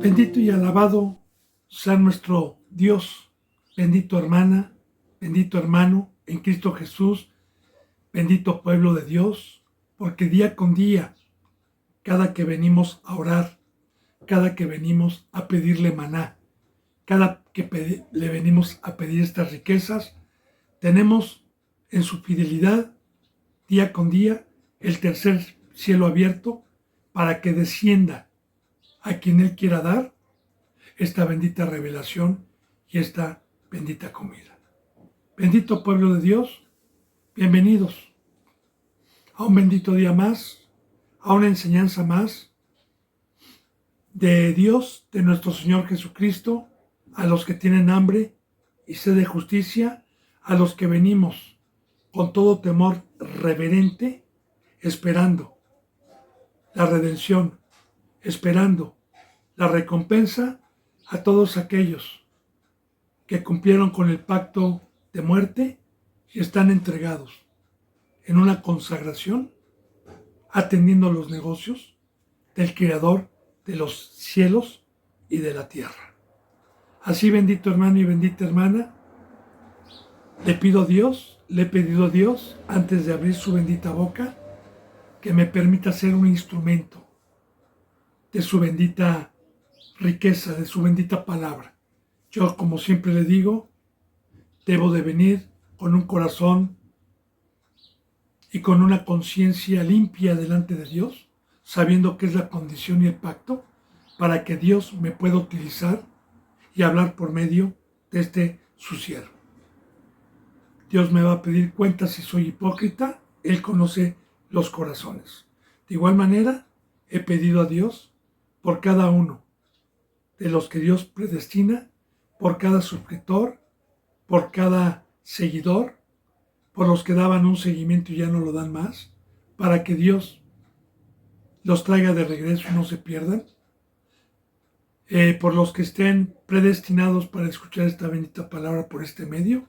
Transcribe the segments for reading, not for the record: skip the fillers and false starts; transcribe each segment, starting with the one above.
Bendito y alabado sea nuestro Dios, bendito hermana, bendito hermano en Cristo Jesús, bendito pueblo de Dios, porque día con día, cada que venimos a orar, cada que venimos a pedirle maná, cada que le venimos a pedir estas riquezas, tenemos en su fidelidad, día con día, el tercer cielo abierto para que descienda a quien Él quiera dar esta bendita revelación y esta bendita comida. Bendito pueblo de Dios, bienvenidos a un bendito día más, a una enseñanza más de Dios, de nuestro Señor Jesucristo, a los que tienen hambre y sed de justicia, a los que venimos con todo temor reverente, esperando la redención, esperando la recompensa a todos aquellos que cumplieron con el pacto de muerte y están entregados en una consagración, atendiendo los negocios del Creador de los cielos y de la tierra. Así, bendito hermano y bendita hermana, le he pedido a Dios, antes de abrir su bendita boca, que me permita ser un instrumento de su bendita riqueza, de su bendita palabra. Yo, como siempre le digo, debo de venir con un corazón y con una conciencia limpia delante de Dios, sabiendo que es la condición y el pacto, para que Dios me pueda utilizar y hablar por medio de este su siervo. Dios me va a pedir cuentas si soy hipócrita, Él conoce los corazones. De igual manera, he pedido a Dios por cada uno de los que Dios predestina, por cada suscriptor, por cada seguidor, por los que daban un seguimiento y ya no lo dan más, para que Dios los traiga de regreso y no se pierdan, por los que estén predestinados para escuchar esta bendita palabra por este medio.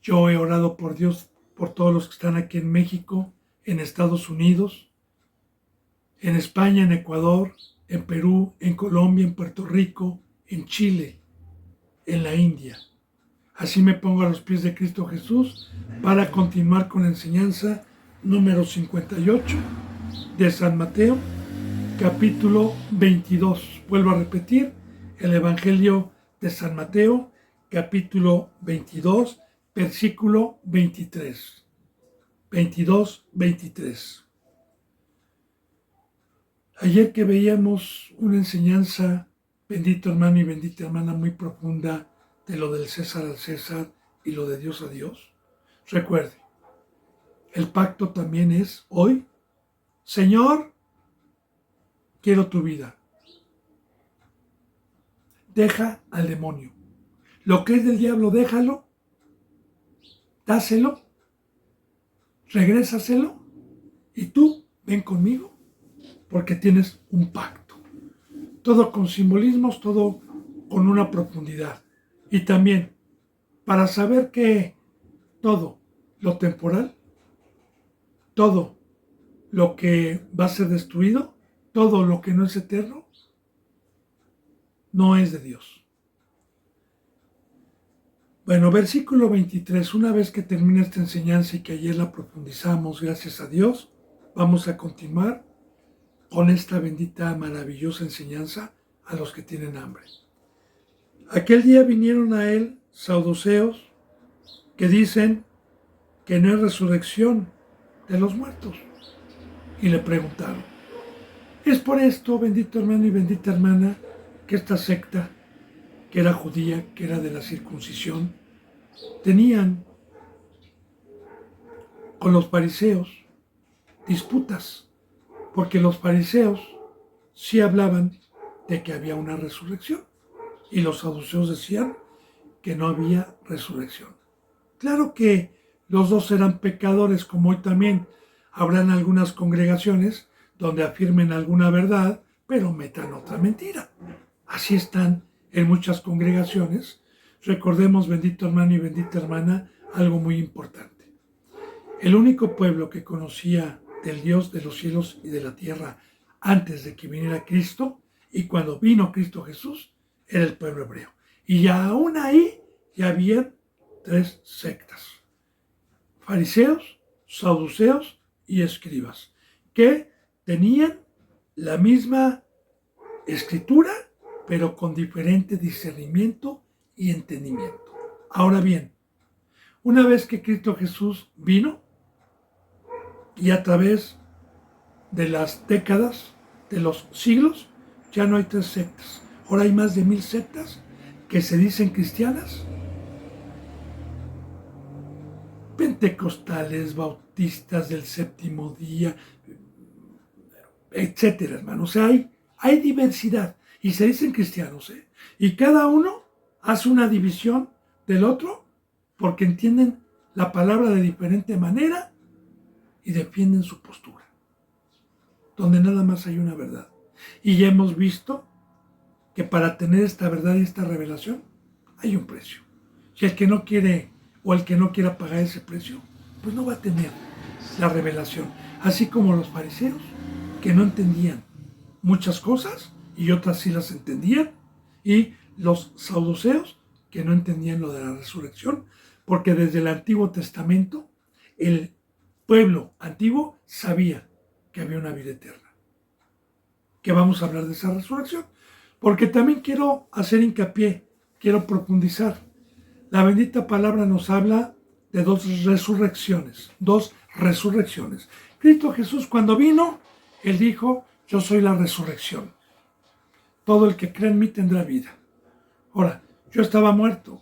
Yo he orado por Dios, por todos los que están aquí en México, en Estados Unidos, en España, en Ecuador, en Perú, en Colombia, en Puerto Rico, en Chile, en la India. Así me pongo a los pies de Cristo Jesús para continuar con la enseñanza número 58 de San Mateo, capítulo 22. Vuelvo a repetir, el Evangelio de San Mateo, capítulo 22, versículo 23. 22, 23. Ayer que veíamos una enseñanza, bendito hermano y bendita hermana, muy profunda de lo del César al César y lo de Dios a Dios, recuerde, el pacto también es hoy: Señor, quiero tu vida. Deja al demonio. Lo que es del diablo, déjalo, dáselo, regrésaselo, y tú ven conmigo, porque tienes un pacto. Todo con simbolismos, todo con una profundidad. Y también para saber que todo lo temporal, todo lo que va a ser destruido, todo lo que no es eterno, no es de Dios. Bueno, versículo 23, una vez que termine esta enseñanza y que ayer la profundizamos, gracias a Dios, vamos a continuar con esta bendita, maravillosa enseñanza a los que tienen hambre. Aquel día vinieron a él saduceos que dicen que no hay resurrección de los muertos, y le preguntaron: ¿es por esto, bendito hermano y bendita hermana, que esta secta, que era judía, que era de la circuncisión, tenían con los fariseos disputas? Porque los fariseos sí hablaban de que había una resurrección y los saduceos decían que no había resurrección. Claro que los dos eran pecadores, como hoy también habrán algunas congregaciones donde afirmen alguna verdad, pero metan otra mentira. Así están en muchas congregaciones. Recordemos, bendito hermano y bendita hermana, algo muy importante. El único pueblo que conocía del Dios de los cielos y de la tierra antes de que viniera Cristo y cuando vino Cristo Jesús era el pueblo hebreo. Y aún ahí ya habían 3 sectas: fariseos, saduceos y escribas, que tenían la misma escritura, pero con diferente discernimiento y entendimiento. Ahora bien, una vez que Cristo Jesús vino, y a través de las décadas, de los siglos, ya no hay 3 sectas. Ahora hay más de 1000 sectas que se dicen cristianas: pentecostales, bautistas del séptimo día, etcétera, hermano. O sea, hay diversidad y se dicen cristianos, ¿eh? Y cada uno hace una división del otro porque entienden la palabra de diferente manera y defienden su postura, donde nada más hay una verdad. Y ya hemos visto que para tener esta verdad y esta revelación hay un precio. Y el que no quiere o el que no quiera pagar ese precio, pues no va a tener la revelación. Así como los fariseos, que no entendían muchas cosas y otras sí las entendían, y los saduceos, que no entendían lo de la resurrección, porque desde el Antiguo Testamento el pueblo antiguo sabía que había una vida eterna. Que vamos a hablar de esa resurrección, porque también quiero hacer hincapié, quiero profundizar. La bendita palabra nos habla de 2 resurrecciones, 2 resurrecciones. Cristo Jesús, cuando vino, Él dijo: yo soy la resurrección. Todo el que cree en mí tendrá vida. Ahora, yo estaba muerto,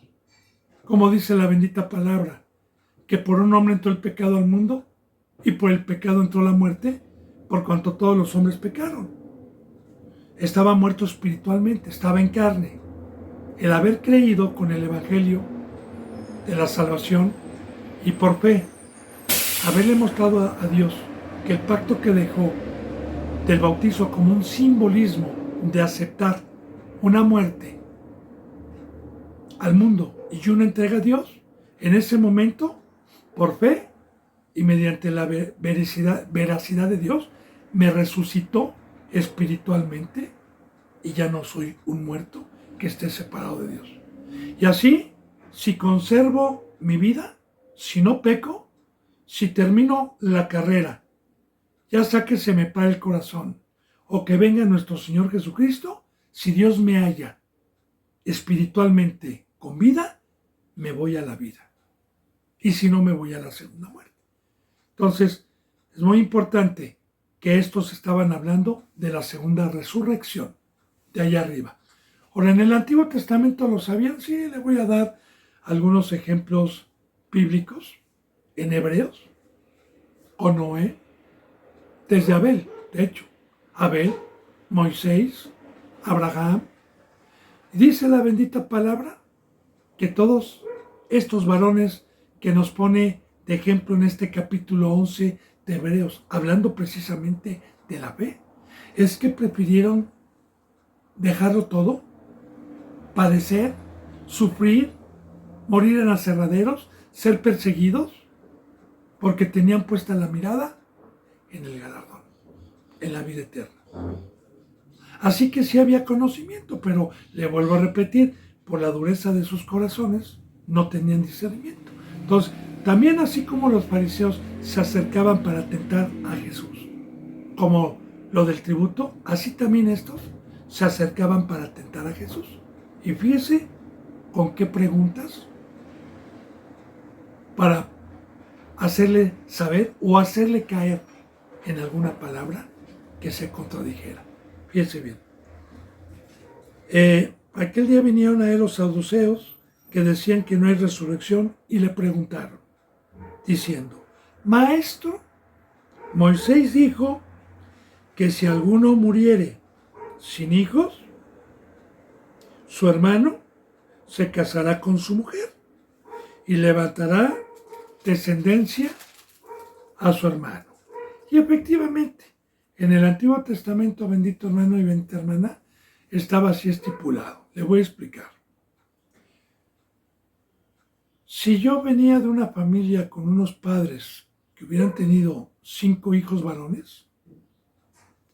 como dice la bendita palabra, que por un hombre entró el pecado al mundo, y por el pecado entró la muerte, por cuanto todos los hombres pecaron. Estaba muerto espiritualmente, estaba en carne. El haber creído con el evangelio de la salvación y por fe haberle mostrado a Dios que el pacto que dejó del bautizo como un simbolismo de aceptar una muerte al mundo y una entrega a Dios, en ese momento, por fe y mediante la veracidad de Dios, me resucitó espiritualmente y ya no soy un muerto que esté separado de Dios. Y así, si conservo mi vida, si no peco, si termino la carrera, ya sea que se me pare el corazón o que venga nuestro Señor Jesucristo, si Dios me halla espiritualmente con vida, me voy a la vida. Y si no, me voy a la segunda muerte. Entonces, es muy importante que estos estaban hablando de la segunda resurrección, de allá arriba. Ahora, en el Antiguo Testamento lo sabían, sí, le voy a dar algunos ejemplos bíblicos en Hebreos, o Noé, desde Abel, de hecho, Abel, Moisés, Abraham. Dice la bendita palabra que todos estos varones que nos pone de ejemplo en este capítulo 11 de Hebreos, hablando precisamente de la fe, es que prefirieron dejarlo todo, padecer, sufrir, morir en aserraderos, ser perseguidos, porque tenían puesta la mirada en el galardón, en la vida eterna. Así que sí había conocimiento, pero le vuelvo a repetir, por la dureza de sus corazones, no tenían discernimiento. Entonces, también así como los fariseos se acercaban para tentar a Jesús, como lo del tributo, así también estos se acercaban para tentar a Jesús. Y fíjese con qué preguntas para hacerle saber o hacerle caer en alguna palabra que se contradijera. Fíjese bien. Aquel día vinieron a él los saduceos que decían que no hay resurrección y le preguntaron, diciendo: Maestro, Moisés dijo que si alguno muriere sin hijos, su hermano se casará con su mujer y levantará descendencia a su hermano. Y efectivamente, en el Antiguo Testamento, bendito hermano y bendita hermana, estaba así estipulado. Le voy a explicar. Si yo venía de una familia con unos padres que hubieran tenido 5 hijos varones,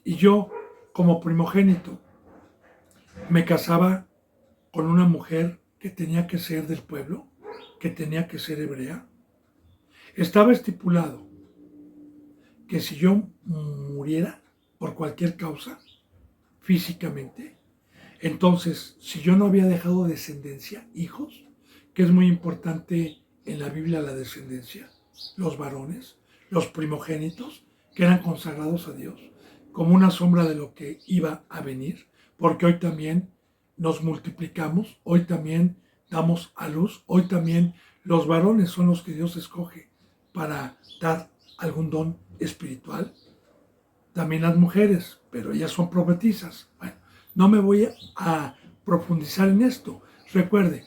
y yo, como primogénito, me casaba con una mujer que tenía que ser del pueblo, que tenía que ser hebrea. Estaba estipulado que si yo muriera por cualquier causa, físicamente, entonces, si yo no había dejado descendencia, hijos, que es muy importante en la Biblia la descendencia, los varones, los primogénitos, que eran consagrados a Dios, como una sombra de lo que iba a venir, porque hoy también nos multiplicamos, hoy también damos a luz, hoy también los varones son los que Dios escoge para dar algún don espiritual, también las mujeres, pero ellas son profetizas. Bueno, no me voy a profundizar en esto. Recuerde,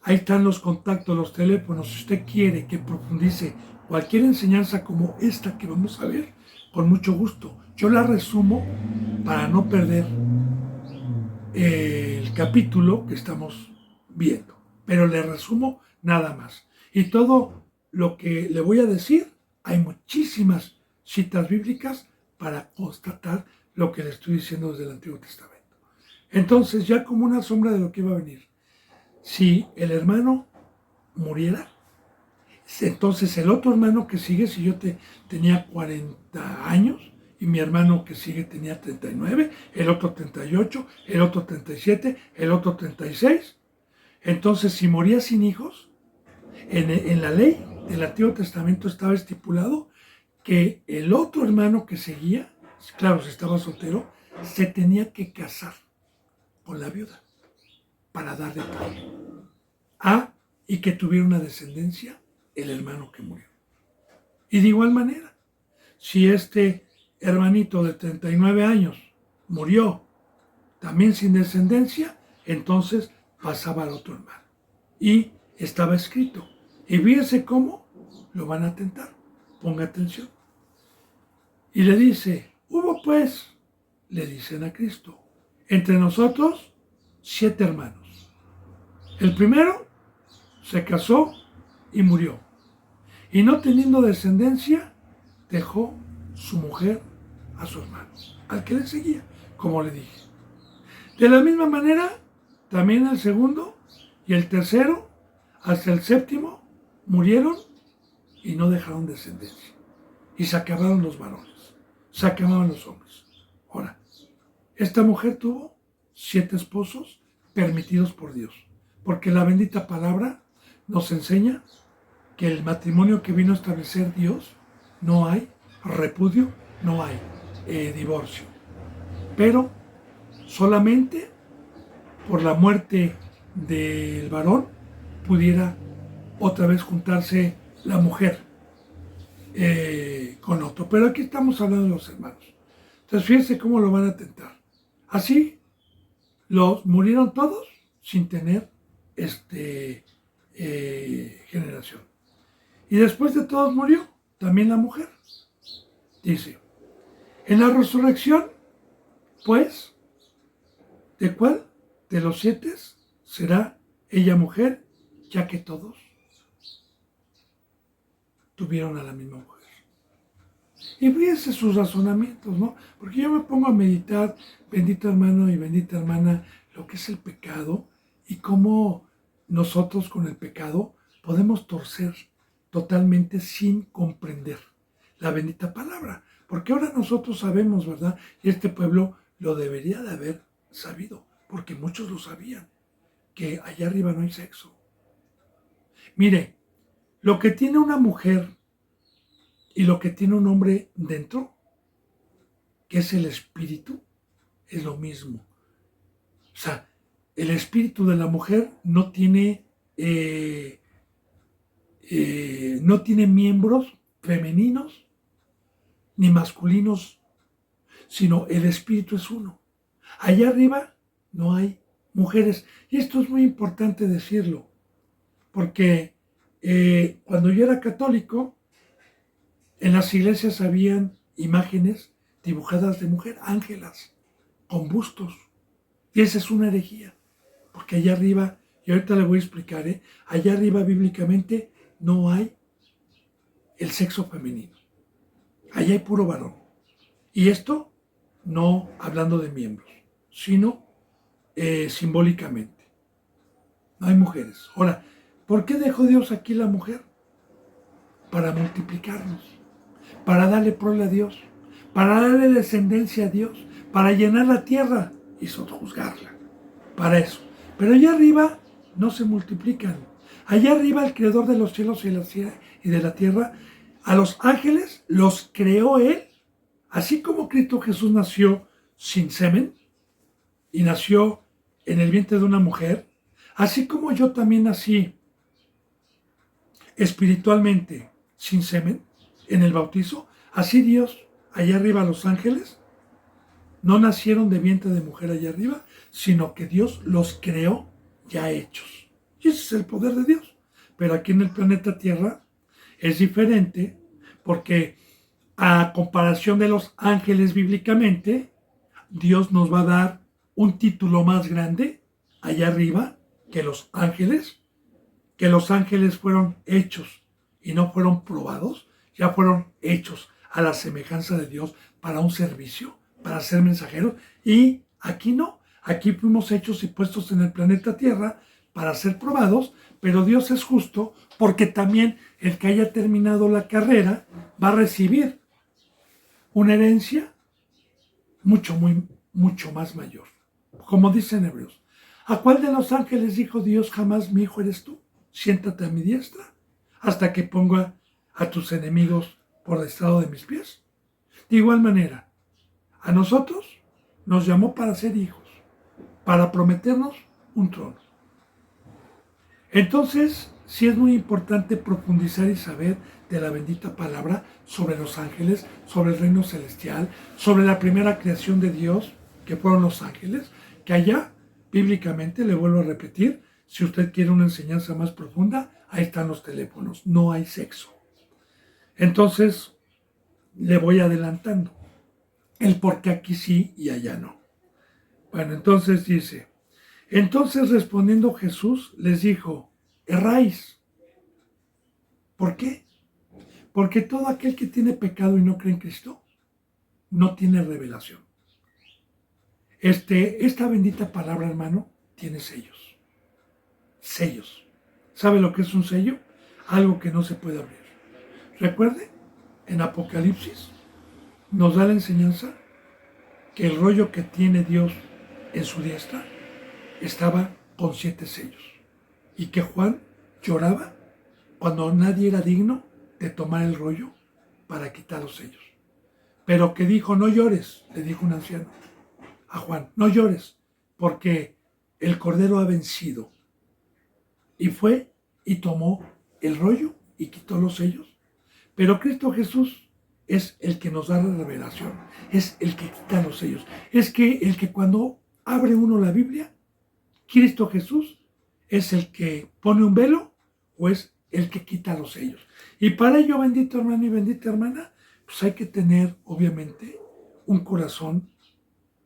ahí están los contactos, los teléfonos. Si usted quiere que profundice cualquier enseñanza como esta que vamos a ver, con mucho gusto. Yo la resumo para no perder el capítulo que estamos viendo, pero le resumo nada más. Y todo lo que le voy a decir, hay muchísimas citas bíblicas para constatar lo que le estoy diciendo desde el Antiguo Testamento. Entonces, ya como una sombra de lo que iba a venir, si el hermano muriera, entonces el otro hermano que sigue, si yo tenía 40 años y mi hermano que sigue tenía 39, el otro 38, el otro 37, el otro 36, entonces si moría sin hijos, en la ley del Antiguo Testamento estaba estipulado que el otro hermano que seguía, claro, si estaba soltero, se tenía que casar con la viuda para darle todo. Y que tuviera una descendencia el hermano que murió. Y de igual manera, si este hermanito de 39 años murió también sin descendencia, entonces pasaba al otro hermano. Y estaba escrito. Y fíjense cómo lo van a tentar. Ponga atención. Y le dice, hubo pues, le dicen a Cristo, entre nosotros 7 hermanos. El primero se casó y murió. Y no teniendo descendencia, dejó su mujer a su hermano, al que le seguía, como le dije. De la misma manera, también el segundo y el tercero, hasta el séptimo, murieron y no dejaron descendencia. Y se acabaron los varones, se acabaron los hombres. Ahora, esta mujer tuvo 7 esposos permitidos por Dios, porque la bendita palabra nos enseña que el matrimonio que vino a establecer Dios, no hay repudio, no hay divorcio. Pero solamente por la muerte del varón pudiera otra vez juntarse la mujer con otro. Pero aquí estamos hablando de los hermanos. Entonces fíjense cómo lo van a tentar. Así los murieron todos sin tener generación. Y después de todos murió también la mujer. Dice, en la resurrección, pues, ¿de cuál de los 7 será ella mujer, ya que todos tuvieron a la misma mujer? Y fíjense sus razonamientos, ¿no? Porque yo me pongo a meditar, bendito hermano y bendita hermana, lo que es el pecado y cómo nosotros con el pecado podemos torcer totalmente sin comprender la bendita palabra. Porque ahora nosotros sabemos, ¿verdad? Y este pueblo lo debería de haber sabido, porque muchos lo sabían, que allá arriba no hay sexo. Mire, lo que tiene una mujer y lo que tiene un hombre dentro, que es el espíritu, es lo mismo. O sea, el espíritu de la mujer no tiene miembros femeninos ni masculinos, sino el espíritu es uno. Allá arriba no hay mujeres. Y esto es muy importante decirlo, porque cuando yo era católico, en las iglesias habían imágenes dibujadas de mujer, ángelas, con bustos. Y esa es una herejía, porque allá arriba, y ahorita le voy a explicar, allá arriba bíblicamente no hay el sexo femenino. Allá hay puro varón. Y esto no hablando de miembros, sino simbólicamente. No hay mujeres. Ahora, ¿por qué dejó Dios aquí la mujer? Para multiplicarnos, para darle prole a Dios, para darle descendencia a Dios, para llenar la tierra y sojuzgarla. Para eso. Pero allá arriba no se multiplican. Allá arriba el creador de los cielos y de la tierra, a los ángeles los creó Él, así como Cristo Jesús nació sin semen y nació en el vientre de una mujer, así como yo también nací espiritualmente sin semen en el bautizo, así Dios, allá arriba los ángeles, no nacieron de vientre de mujer allá arriba, sino que Dios los creó ya hechos. Y ese es el poder de Dios. Pero aquí en el planeta Tierra es diferente porque a comparación de los ángeles bíblicamente, Dios nos va a dar un título más grande allá arriba que los ángeles fueron hechos y no fueron probados, ya fueron hechos a la semejanza de Dios para un servicio, para ser mensajeros, y aquí no, aquí fuimos hechos y puestos en el planeta Tierra para ser probados, pero Dios es justo porque también el que haya terminado la carrera va a recibir una herencia mucho más mayor. Como dice en Hebreos, ¿a cuál de los ángeles dijo Dios jamás mi hijo eres tú? Siéntate a mi diestra hasta que ponga a tus enemigos por estrado de mis pies. De igual manera, a nosotros nos llamó para ser hijos, para prometernos un trono. Entonces, sí es muy importante profundizar y saber de la bendita palabra sobre los ángeles, sobre el reino celestial, sobre la primera creación de Dios, que fueron los ángeles, que allá, bíblicamente, le vuelvo a repetir, si usted quiere una enseñanza más profunda, ahí están los teléfonos, no hay sexo. Entonces, le voy adelantando el por qué aquí sí y allá no. Bueno, entonces dice, entonces respondiendo Jesús les dijo, erráis. ¿Por qué? Porque todo aquel que tiene pecado y no cree en Cristo, no tiene revelación. Esta bendita palabra, hermano, tiene sellos. Sellos. ¿Sabe lo que es un sello? Algo que no se puede abrir. Recuerde, en Apocalipsis nos da la enseñanza que el rollo que tiene Dios en su diestra estaba con 7 sellos. Y que Juan lloraba cuando nadie era digno de tomar el rollo para quitar los sellos. Pero que dijo, no llores, le dijo un anciano a Juan, no llores, porque el Cordero ha vencido. Y fue y tomó el rollo y quitó los sellos. Pero Cristo Jesús es el que nos da la revelación, es el que quita los sellos. Es que el que cuando abre uno la Biblia, Cristo Jesús es el que pone un velo o es el que quita los sellos. Y para ello, bendito hermano y bendita hermana, pues hay que tener, obviamente, un corazón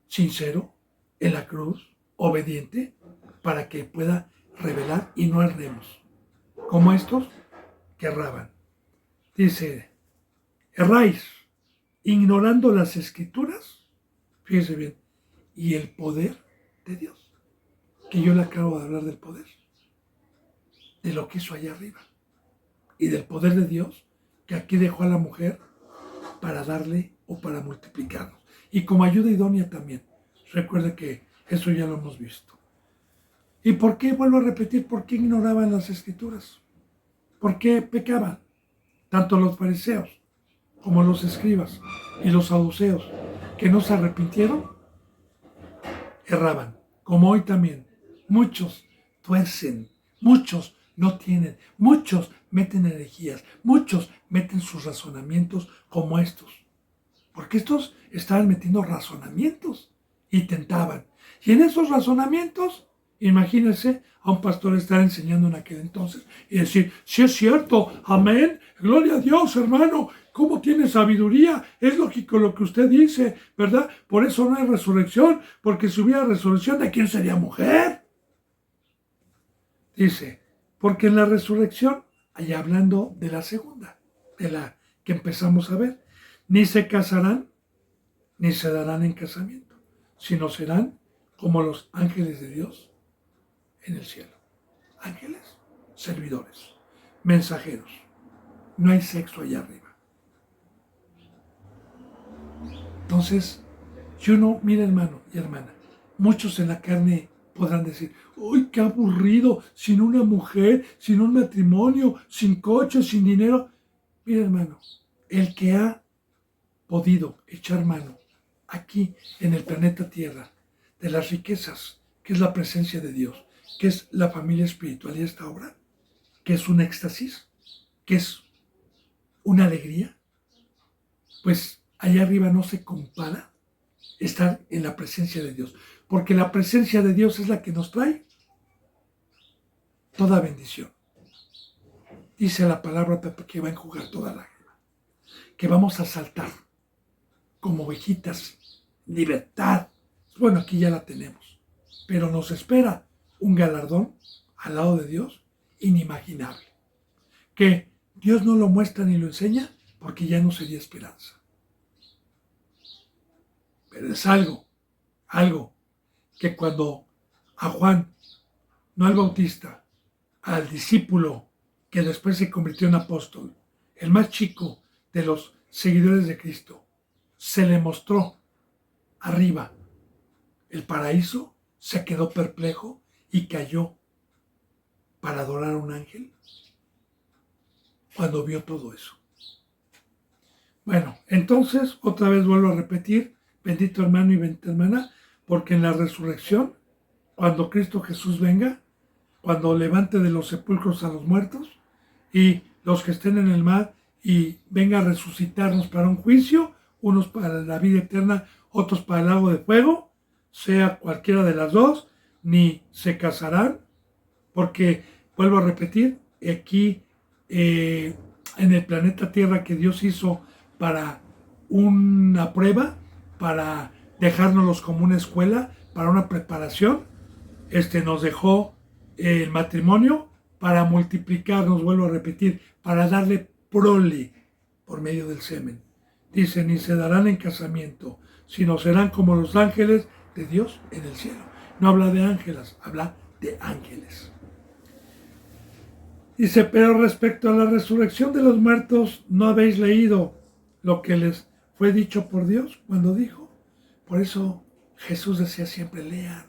sincero en la cruz, obediente, para que pueda revelar y no erremos, como estos que erraban. Dice, erráis, ignorando las escrituras, fíjese bien, y el poder de Dios, que yo le acabo de hablar del poder, de lo que hizo allá arriba, y del poder de Dios, que aquí dejó a la mujer para darle o para multiplicarnos. Y como ayuda idónea también. Recuerde que eso ya lo hemos visto. ¿Y por qué? Vuelvo a repetir, ¿por qué ignoraban las escrituras? ¿Por qué pecaban? Tanto los fariseos como los escribas y los saduceos que no se arrepintieron, erraban. Como hoy también. Muchos tuercen, muchos no tienen, muchos meten herejías, muchos meten sus razonamientos como estos. Porque estos estaban metiendo razonamientos y tentaban. Y en esos razonamientos, imagínense a un pastor estar enseñando en aquel entonces y decir, sí es cierto, amén, gloria a Dios, hermano, ¿cómo tiene sabiduría? Es lógico lo que usted dice, ¿verdad? Por eso no hay resurrección, porque si hubiera resurrección, ¿de quién sería mujer? Dice, porque en la resurrección, allá hablando de la segunda, de la que empezamos a ver, ni se casarán, ni se darán en casamiento, sino serán como los ángeles de Dios en el cielo. Ángeles, servidores, mensajeros. No hay sexo allá arriba. Entonces, si uno, mira hermano y hermana, muchos en la carne podrán decir, uy, qué aburrido, sin una mujer, sin un matrimonio, sin coche, sin dinero. Mira hermano, el que ha podido echar mano aquí en el planeta Tierra de las riquezas, que es la presencia de Dios, que es la familia espiritual y esta obra, que es un éxtasis, que es una alegría, pues allá arriba no se compara estar en la presencia de Dios, porque la presencia de Dios es la que nos trae toda bendición. Dice la palabra que va a enjugar toda lágrima, que vamos a saltar como ovejitas, libertad. Bueno, aquí ya la tenemos, pero nos espera un galardón al lado de Dios inimaginable, que Dios no lo muestra ni lo enseña porque ya no sería esperanza. Pero es algo que cuando a Juan, no al Bautista, al discípulo que después se convirtió en apóstol, el más chico de los seguidores de Cristo, se le mostró arriba el paraíso, se quedó perplejo y cayó para adorar a un ángel cuando vio todo eso. Bueno, entonces otra vez vuelvo a repetir, bendito hermano y bendita hermana, porque en la resurrección, cuando Cristo Jesús venga, cuando levante de los sepulcros a los muertos y los que estén en el mar y venga a resucitarnos para un juicio, unos para la vida eterna, otros para el lago de fuego, sea cualquiera de las dos, ni se casarán, porque vuelvo a repetir, aquí en el planeta Tierra que Dios hizo para una prueba, para dejárnoslos como una escuela, para una preparación, nos dejó el matrimonio para multiplicarnos, vuelvo a repetir, para darle prole por medio del semen. Dice, ni se darán en casamiento, sino serán como los ángeles de Dios en el cielo. No habla de ángelas, habla de ángeles. Dice, pero respecto a la resurrección de los muertos, ¿no habéis leído lo que les fue dicho por Dios cuando dijo? Por eso Jesús decía siempre, lean,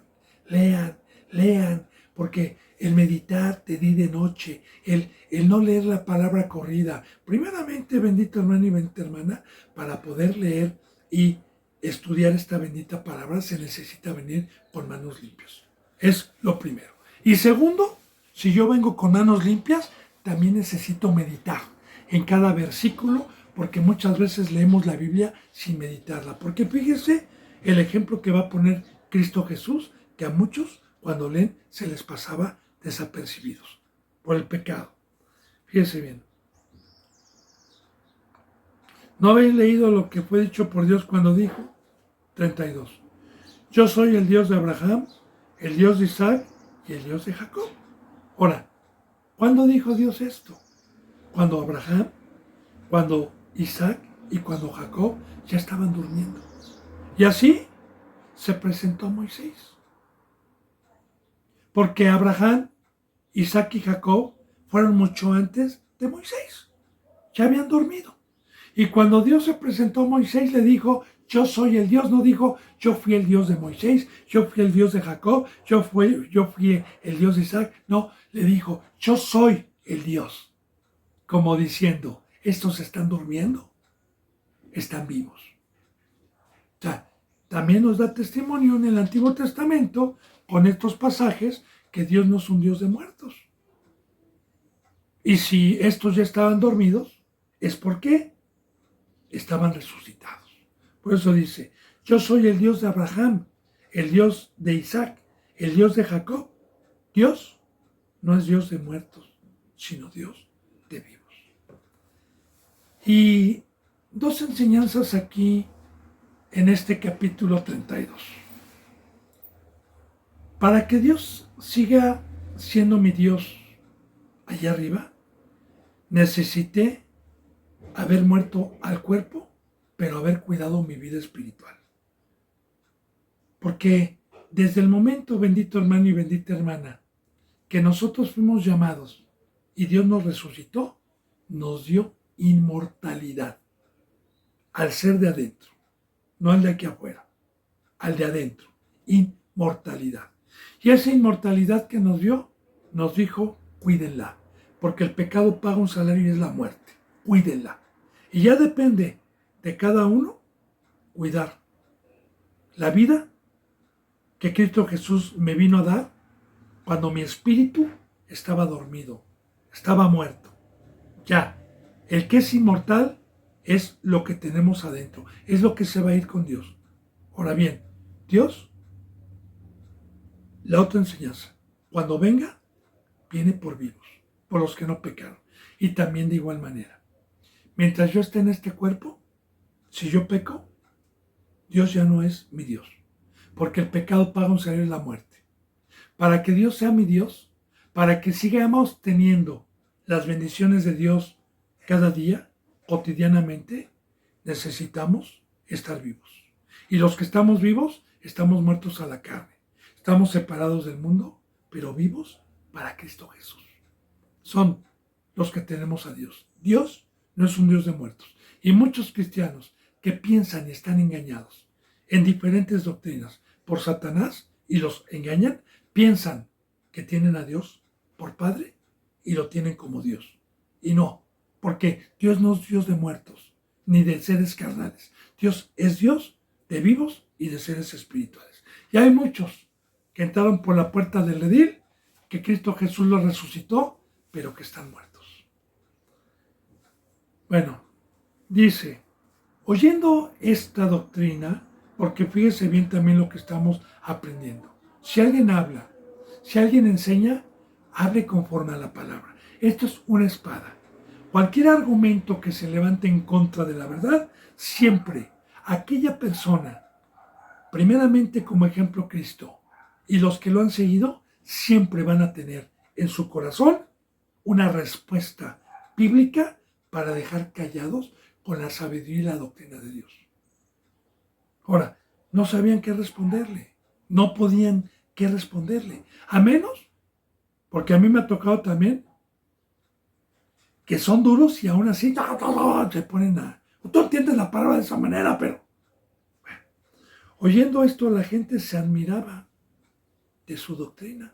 lean, lean, porque el meditar de día y de noche, el no leer la palabra corrida, primeramente, bendito hermano y bendita hermana, para poder leer y estudiar esta bendita palabra se necesita venir con manos limpias. Es lo primero. Y segundo, si yo vengo con manos limpias, también necesito meditar en cada versículo, porque muchas veces leemos la Biblia sin meditarla. Porque fíjese el ejemplo que va a poner Cristo Jesús, que a muchos cuando leen se les pasaba desapercibidos por el pecado. Fíjese bien. ¿No habéis leído lo que fue dicho por Dios cuando dijo? 32. Yo soy el Dios de Abraham, el Dios de Isaac y el Dios de Jacob. Ahora, ¿cuándo dijo Dios esto? Cuando Abraham, cuando Isaac y cuando Jacob ya estaban durmiendo. Y así se presentó Moisés. Porque Abraham, Isaac y Jacob fueron mucho antes de Moisés. Ya habían dormido. Y cuando Dios se presentó a Moisés, le dijo, yo soy el Dios. No dijo, yo fui el Dios de Moisés, yo fui el Dios de Jacob, yo fui el Dios de Isaac. No, le dijo, yo soy el Dios. Como diciendo, estos están durmiendo, están vivos. O sea, también nos da testimonio en el Antiguo Testamento, con estos pasajes, que Dios no es un Dios de muertos. Y si estos ya estaban dormidos, es porque estaban resucitados. Por eso dice, yo soy el Dios de Abraham, el Dios de Isaac, el Dios de Jacob. Dios no es Dios de muertos, sino Dios de vivos. Y dos enseñanzas aquí en este capítulo 32. Para que Dios siga siendo mi Dios allá arriba, necesité haber muerto al cuerpo, pero haber cuidado mi vida espiritual. Porque Desde el momento, bendito hermano y bendita hermana, que nosotros fuimos llamados y Dios nos resucitó, nos dio inmortalidad al ser de adentro, no al de aquí afuera, al de adentro, inmortalidad. Y esa inmortalidad que nos dio, nos dijo, cuídenla, porque el pecado paga un salario y es la muerte, cuídenla. Y ya depende de cada uno cuidar la vida que Cristo Jesús me vino a dar cuando mi espíritu estaba dormido, estaba muerto. Ya, el que es inmortal es lo que tenemos adentro, es lo que se va a ir con Dios. Ahora bien, Dios, la otra enseñanza, cuando venga, viene por vivos, por los que no pecaron. Y también de igual manera, mientras yo esté en este cuerpo, si yo peco, Dios ya no es mi Dios, porque el pecado paga un salario, la muerte. Para que Dios sea mi Dios, para que sigamos teniendo las bendiciones de Dios cada día, cotidianamente, necesitamos estar vivos. Y los que estamos vivos, estamos muertos a la carne. Estamos separados del mundo, pero vivos para Cristo Jesús. Son los que tenemos a Dios. Dios no es un Dios de muertos. Y muchos cristianos que piensan y están engañados en diferentes doctrinas por Satanás y los engañan, piensan que tienen a Dios por Padre y lo tienen como Dios. Y no, porque Dios no es Dios de muertos, ni de seres carnales. Dios es Dios de vivos y de seres espirituales. Y hay muchos que entraron por la puerta del redil, que Cristo Jesús los resucitó, pero que están muertos. Bueno, dice, oyendo esta doctrina, porque fíjese bien también lo que estamos aprendiendo. Si alguien habla, si alguien enseña, hable conforme a la palabra. Esto es una espada. Cualquier argumento que se levante en contra de la verdad, siempre aquella persona, primeramente como ejemplo Cristo, y los que lo han seguido, siempre van a tener en su corazón una respuesta bíblica para dejar callados con la sabiduría y la doctrina de Dios. Ahora, no sabían qué responderle, no podían qué responderle, a menos, porque a mí me ha tocado también, que son duros y aún así se ponen a... Tú entiendes la palabra de esa manera, pero... Bueno, oyendo esto la gente se admiraba de su doctrina.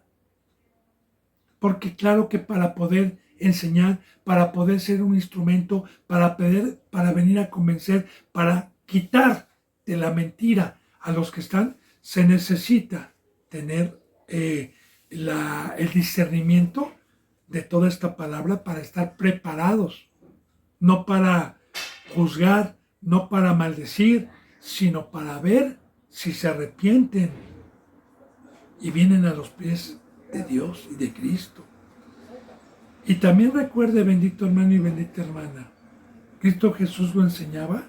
Porque claro que para poder enseñar, para poder ser un instrumento, para venir a convencer, para quitar de la mentira a los que están, se necesita tener el discernimiento de toda esta palabra para estar preparados, no para juzgar, no para maldecir, sino para ver si se arrepienten y vienen a los pies de Dios y de Cristo. Y también recuerde, bendito hermano y bendita hermana, Cristo Jesús lo enseñaba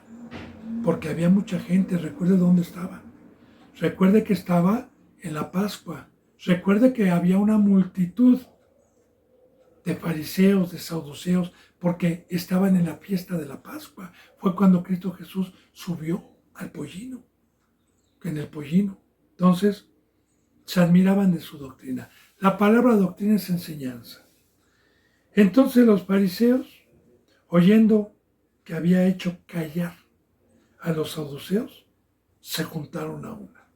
porque había mucha gente. Recuerde dónde estaba. Recuerde que estaba en la Pascua. Recuerde que había una multitud de fariseos, de saduceos, porque estaban en la fiesta de la Pascua. Fue cuando Cristo Jesús subió al pollino, en el pollino. Entonces, se admiraban de su doctrina. La palabra doctrina es enseñanza. Entonces los fariseos, oyendo que había hecho callar a los saduceos, se juntaron a una.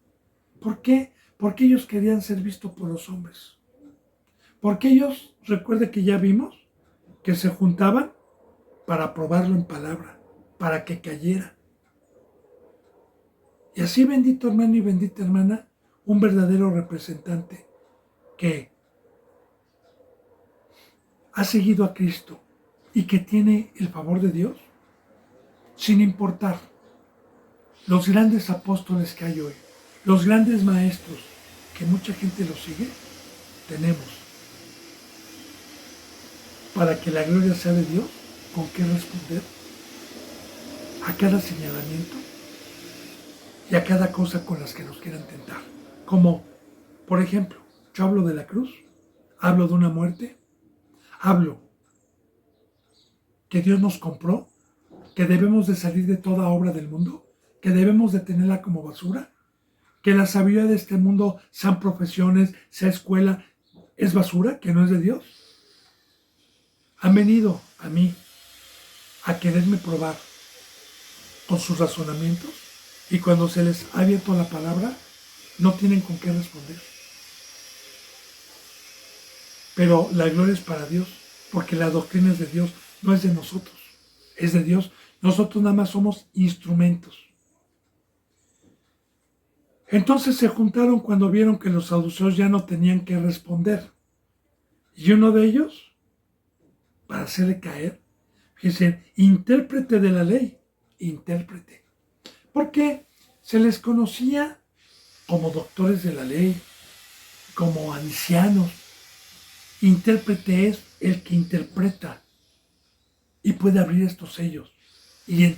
¿Por qué? Porque ellos querían ser vistos por los hombres. Porque ellos, recuerde que ya vimos, que se juntaban para probarlo en palabra, para que cayera. Y así, bendito hermano y bendita hermana, un verdadero representante que ha seguido a Cristo y que tiene el favor de Dios, sin importar los grandes apóstoles que hay hoy, los grandes maestros, que mucha gente los sigue, tenemos para que la gloria sea de Dios, con qué responder a cada señalamiento y a cada cosa con las que nos quieran tentar. Como, por ejemplo, yo hablo de la cruz, hablo de una muerte, hablo que Dios nos compró, que debemos de salir de toda obra del mundo, que debemos de tenerla como basura, que la sabiduría de este mundo, sean profesiones, sea escuela, es basura, que no es de Dios. Han venido a mí a quererme probar con sus razonamientos y cuando se les ha abierto la palabra, no tienen con qué responder. Pero la gloria es para Dios, porque la doctrina es de Dios, no es de nosotros, es de Dios. Nosotros nada más somos instrumentos. Entonces se juntaron cuando vieron que los saduceos ya no tenían que responder. Y uno de ellos, para hacerle caer, fíjense, intérprete de la ley, intérprete. Porque se les conocía como doctores de la ley, como ancianos. Intérprete es el que interpreta y puede abrir estos sellos y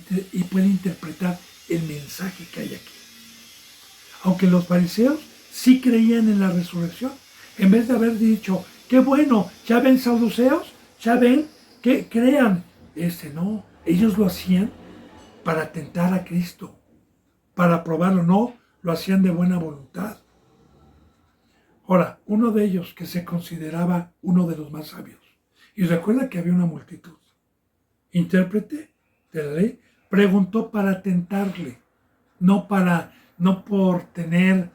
puede interpretar el mensaje que hay aquí. Aunque los fariseos sí creían en la resurrección, en vez de haber dicho, qué bueno, ya ven saduceos, ya ven, que crean. No, ellos lo hacían para tentar a Cristo, para probarlo, no, lo hacían de buena voluntad. Ahora, uno de ellos que se consideraba uno de los más sabios, y recuerda que había una multitud, intérprete de la ley, preguntó para tentarle, no por tener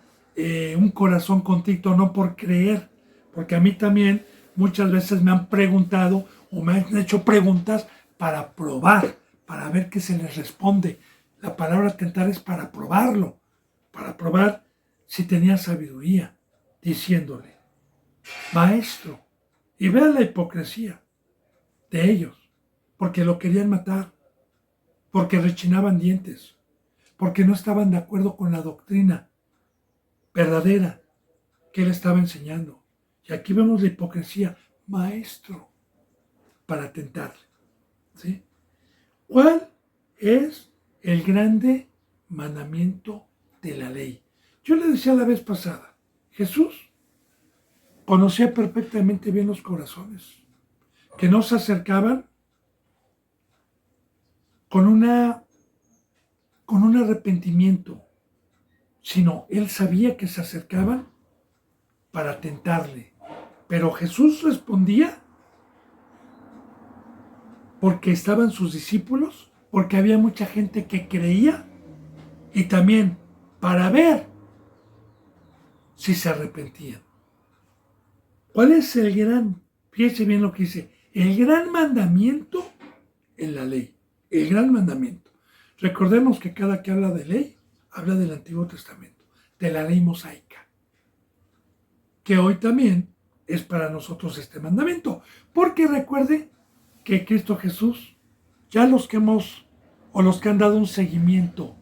un corazón contrito, no por creer, porque a mí también muchas veces me han preguntado o me han hecho preguntas para probar, para ver qué se les responde. La palabra tentar es para probarlo, para probar si tenía sabiduría, diciéndole, maestro, y vean la hipocresía de ellos, porque lo querían matar, porque rechinaban dientes, porque no estaban de acuerdo con la doctrina verdadera que él estaba enseñando. Y aquí vemos la hipocresía, maestro, para tentarle. ¿Sí? ¿Cuál es el grande mandamiento de la ley? Yo le decía la vez pasada, Jesús conocía perfectamente bien los corazones, que no se acercaban con un arrepentimiento, sino él sabía que se acercaban para tentarle. Pero Jesús respondía porque estaban sus discípulos, porque había mucha gente que creía y también para ver si se arrepentían. ¿Cuál es el gran, fíjese bien lo que dice, el gran mandamiento en la ley? El gran mandamiento. Recordemos que cada que habla de ley, habla del Antiguo Testamento, de la ley mosaica, que hoy también es para nosotros este mandamiento, porque recuerde que Cristo Jesús, ya los que han dado un seguimiento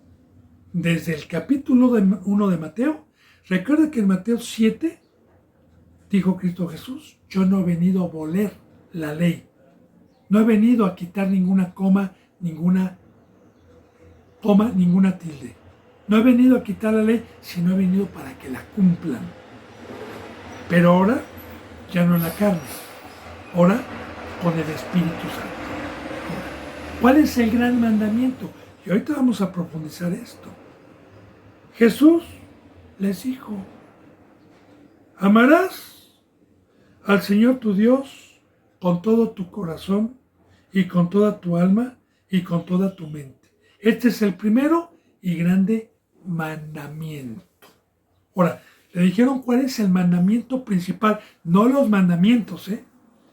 desde el capítulo 1 de Mateo, recuerde que en Mateo 7 dijo Cristo Jesús, yo no he venido a abolir la ley, no he venido a quitar ninguna coma, ninguna tilde. No he venido a quitar la ley, sino he venido para que la cumplan. Pero ahora, ya no en la carne, ahora con el Espíritu Santo. ¿Cuál es el gran mandamiento? Y ahorita vamos a profundizar esto. Jesús les dijo, amarás al Señor tu Dios con todo tu corazón y con toda tu alma y con toda tu mente. Este es el primero y grande mandamiento. Ahora, le dijeron cuál es el mandamiento principal, no los mandamientos,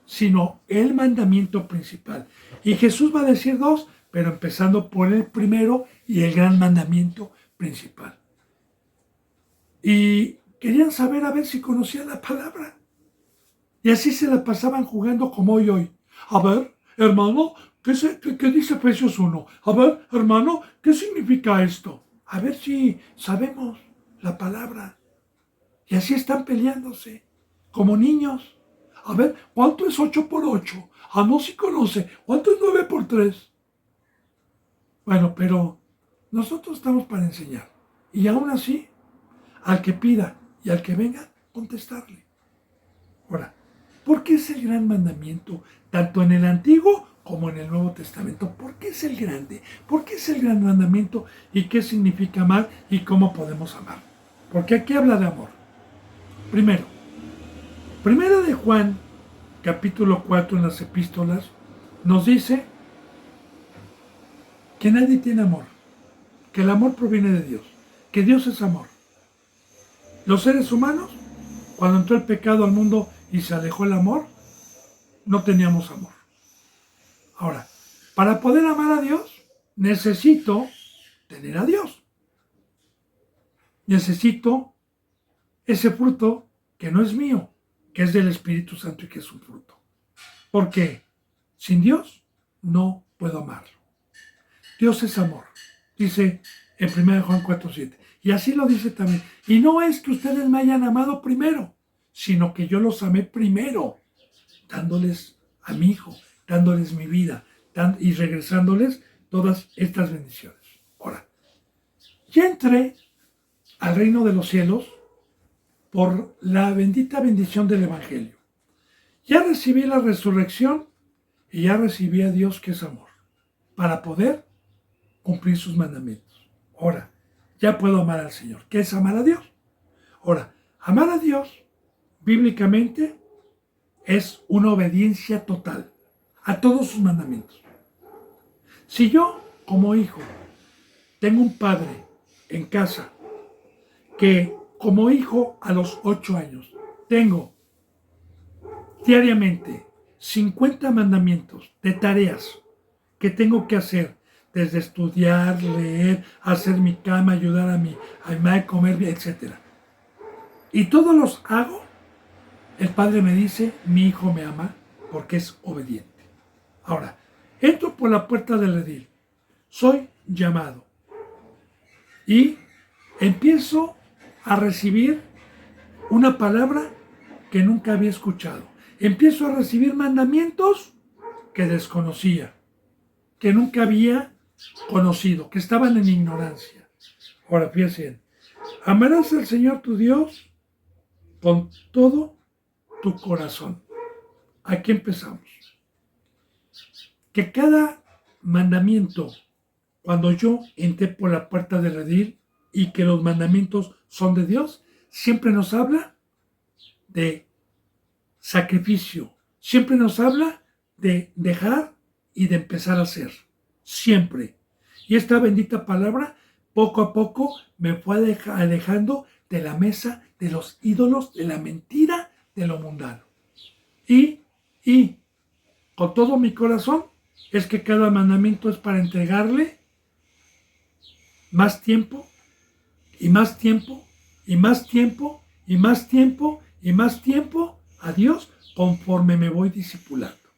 sino el mandamiento principal. Y Jesús va a decir dos, pero empezando por el primero y el gran mandamiento principal. Y querían saber a ver si conocían la palabra. Y así se la pasaban jugando como hoy. A ver, hermano, ¿qué dice Efesios 1? A ver, hermano, ¿qué significa esto? A ver si sabemos la palabra. Y así están peleándose, como niños. A ver, ¿cuánto es 8 por 8? Ah, no, si conoce. ¿Cuánto es 9 por 3? Bueno, pero nosotros estamos para enseñar. Y aún así, al que pida y al que venga, contestarle. Ahora, ¿por qué es el gran mandamiento, tanto en el Antiguo como en el Nuevo Testamento? ¿Por qué es el grande? ¿Por qué es el gran mandamiento? ¿Y qué significa amar? ¿Y cómo podemos amar? Porque aquí habla de amor. Primero de Juan, capítulo 4 en las epístolas, nos dice que nadie tiene amor, que el amor proviene de Dios, que Dios es amor. Los seres humanos, cuando entró el pecado al mundo y se alejó el amor, no teníamos amor. Ahora, para poder amar a Dios, necesito tener a Dios. Necesito ese fruto que no es mío, que es del Espíritu Santo y que es un fruto. Porque sin Dios no puedo amarlo. Dios es amor, dice en 1 Juan 4:7. Y así lo dice también. Y no es que ustedes me hayan amado primero, sino que yo los amé primero, dándoles a mi Hijo, dándoles mi vida y regresándoles todas estas bendiciones. Ahora, ya entré al reino de los cielos por la bendita bendición del Evangelio. Ya recibí la resurrección y ya recibí a Dios que es amor, para poder cumplir sus mandamientos. Ahora, ya puedo amar al Señor. ¿Qué es amar a Dios? Ahora, amar a Dios, bíblicamente, es una obediencia total a todos sus mandamientos. Si yo, como hijo, tengo un padre en casa que, como hijo a los 8 años, tengo diariamente 50 mandamientos de tareas que tengo que hacer, desde estudiar, leer, hacer mi cama, ayudar a mi madre a comer, etc. Y todos los hago, el padre me dice, mi hijo me ama porque es obediente. Ahora, entro por la puerta del redil, soy llamado y empiezo a recibir una palabra que nunca había escuchado. Empiezo a recibir mandamientos que desconocía, que nunca había conocido, que estaban en ignorancia. Ahora, fíjense, amarás al Señor tu Dios con todo tu corazón. Aquí empezamos. Que cada mandamiento, cuando yo entré por la puerta del redil y que los mandamientos son de Dios, siempre nos habla de sacrificio, siempre nos habla de dejar y de empezar a hacer, siempre. Y esta bendita palabra, poco a poco, me fue alejando de la mesa, de los ídolos, de la mentira, de lo mundano. Y con todo mi corazón, es que cada mandamiento es para entregarle más tiempo, y más tiempo, y más tiempo, y más tiempo, y más tiempo a Dios conforme me voy discipulando.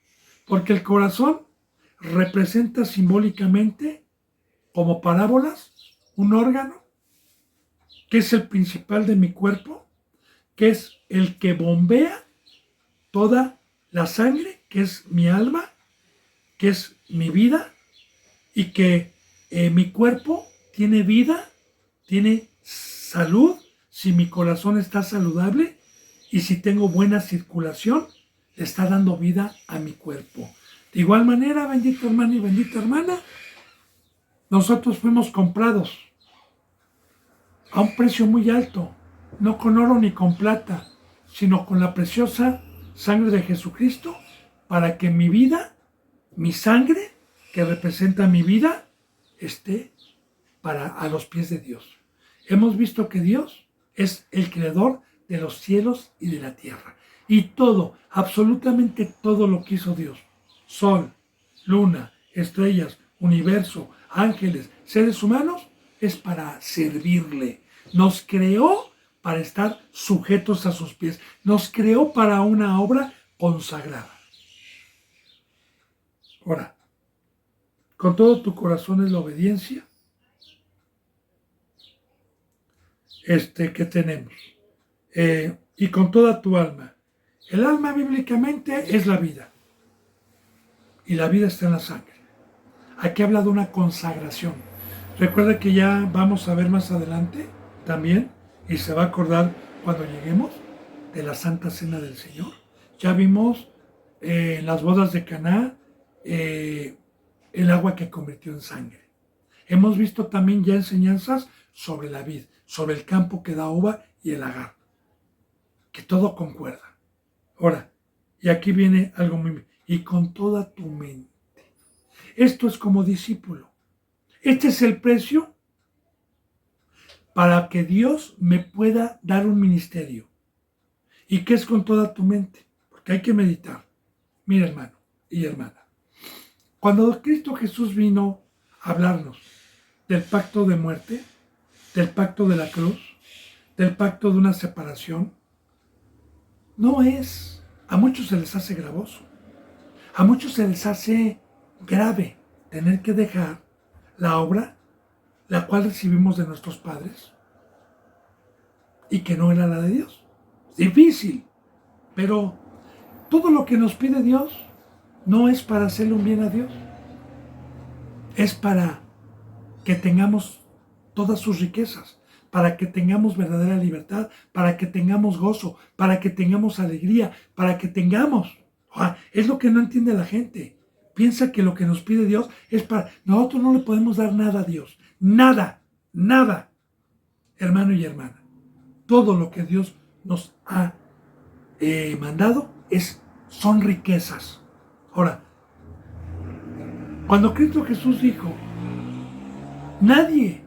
Porque el corazón representa simbólicamente, como parábolas, un órgano que es el principal de mi cuerpo, que es el que bombea toda la sangre, que es mi alma, que es mi vida, y que mi cuerpo tiene vida, tiene salud, si mi corazón está saludable y si tengo buena circulación, le está dando vida a mi cuerpo. De igual manera, bendito hermano y bendita hermana, nosotros fuimos comprados a un precio muy alto, no con oro ni con plata, sino con la preciosa sangre de Jesucristo, para que mi vida, mi sangre, que representa mi vida, esté a los pies de Dios. Hemos visto que Dios es el creador de los cielos y de la tierra. Y todo, absolutamente todo lo que hizo Dios, sol, luna, estrellas, universo, ángeles, seres humanos, es para servirle. Nos creó para estar sujetos a sus pies. Nos creó para una obra consagrada. Ahora, con todo tu corazón es la obediencia que tenemos. Y con toda tu alma. El alma bíblicamente es la vida. Y la vida está en la sangre. Aquí habla de una consagración. Recuerda que ya vamos a ver más adelante también, y se va a acordar cuando lleguemos, de la Santa Cena del Señor. Ya vimos en las bodas de Caná el agua que convirtió en sangre. Hemos visto también ya enseñanzas sobre la vid, sobre el campo que da uva y el lagar. Que todo concuerda. Ahora, y aquí viene algo muy... Y con toda tu mente. Esto es como discípulo. Este es el precio para que Dios me pueda dar un ministerio. ¿Y qué es con toda tu mente? Porque hay que meditar. Mira, hermano y hermana. Cuando Cristo Jesús vino a hablarnos del pacto de muerte, del pacto de la cruz, del pacto de una separación, no es, a muchos se les hace gravoso, a muchos se les hace grave tener que dejar la obra, la cual recibimos de nuestros padres, y que no era la de Dios. Es difícil, pero todo lo que nos pide Dios no es para hacerle un bien a Dios, es para que tengamos todas sus riquezas, para que tengamos verdadera libertad, para que tengamos gozo, para que tengamos alegría, para que tengamos. Es lo que no entiende la gente. Piensa que lo que nos pide Dios es para... Nosotros no le podemos dar nada a Dios. Nada, nada. Hermano y hermana, todo lo que Dios nos ha mandado son riquezas. Ahora, cuando Cristo Jesús dijo, nadie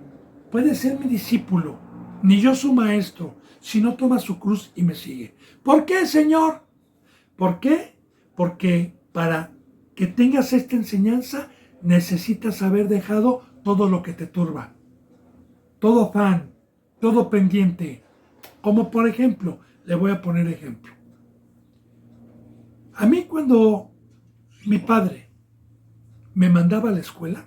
puede ser mi discípulo, ni yo su maestro, si no toma su cruz y me sigue. ¿Por qué, Señor? ¿Por qué? Porque para que tengas esta enseñanza necesitas haber dejado todo lo que te turba. Todo afán, todo pendiente. Como por ejemplo, le voy a poner ejemplo. A mí cuando mi padre me mandaba a la escuela,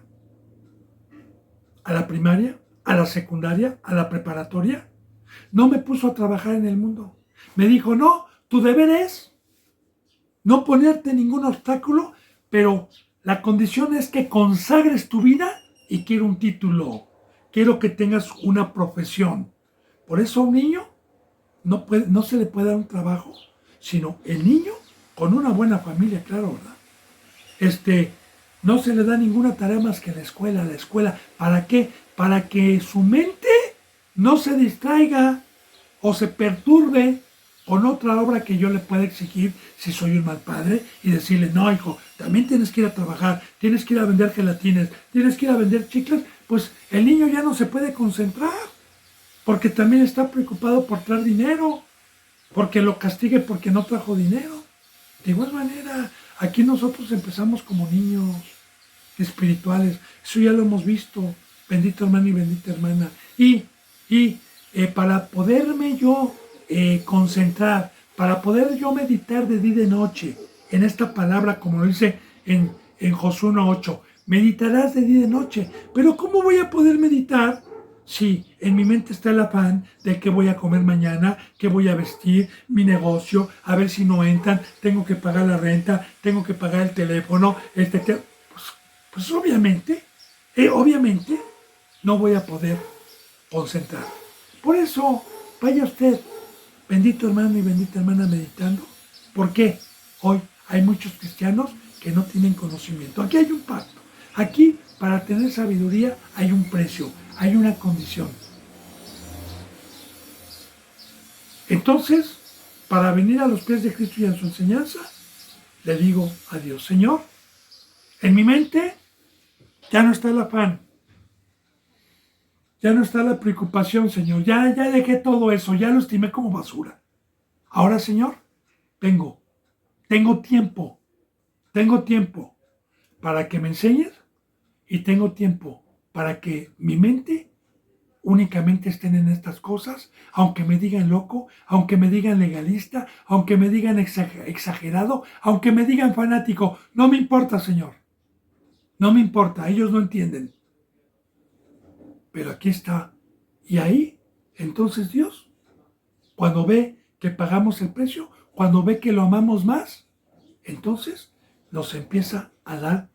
a la primaria, a la secundaria, a la preparatoria, no me puso a trabajar en el mundo. Me dijo, no, tu deber es no ponerte ningún obstáculo, pero la condición es que consagres tu vida y quiero un título, quiero que tengas una profesión. Por eso a un niño no se le puede dar un trabajo, sino el niño con una buena familia, claro, ¿verdad? No se le da ninguna tarea más que la escuela. ¿Para qué? Para que su mente no se distraiga o se perturbe con otra obra que yo le pueda exigir si soy un mal padre y decirle, no, hijo, también tienes que ir a trabajar, tienes que ir a vender gelatines, tienes que ir a vender chicles, pues el niño ya no se puede concentrar porque también está preocupado por traer dinero, porque lo castigue porque no trajo dinero. De igual manera, aquí nosotros empezamos como niños espirituales. Eso ya lo hemos visto. Bendito hermano y bendita hermana. Y para poderme yo concentrar, para poder yo meditar de día y de noche en esta palabra, como lo dice en Josué 1:8, meditarás de día y de noche. Pero ¿cómo voy a poder meditar si en mi mente está el afán de qué voy a comer mañana, qué voy a vestir, mi negocio, a ver si no entran, tengo que pagar la renta, tengo que pagar el teléfono, pues obviamente no voy a poder concentrar. Por eso, vaya usted, bendito hermano y bendita hermana, meditando. ¿Por qué? Hoy hay muchos cristianos que no tienen conocimiento. Aquí hay un pacto. Aquí, para tener sabiduría, hay un precio, hay una condición. Entonces, para venir a los pies de Cristo y a su enseñanza, le digo a Dios, Señor, en mi mente ya no está el afán, ya no está la preocupación, Señor, ya dejé todo eso, ya lo estimé como basura. Ahora, Señor, tengo tiempo para que me enseñes y tengo tiempo para que mi mente únicamente estén en estas cosas, aunque me digan loco, aunque me digan legalista, aunque me digan exagerado, aunque me digan fanático, no me importa, Señor. No me importa, ellos no entienden. Pero aquí está. Y ahí, entonces Dios, cuando ve que pagamos el precio, cuando ve que lo amamos más, entonces nos empieza a dar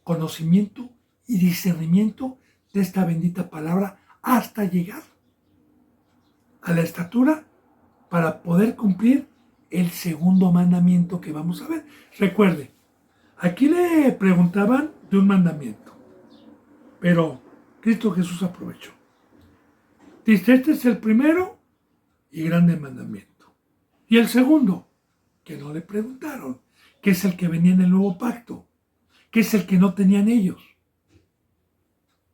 conocimiento y discernimiento de esta bendita palabra hasta llegar a la estatura para poder cumplir el segundo mandamiento que vamos a ver. Recuerde, aquí le preguntaban de un mandamiento, pero Cristo Jesús aprovechó. Dice, este es el primero y grande mandamiento. Y el segundo, que no le preguntaron, que es el que venía en el nuevo pacto, que es el que no tenían ellos.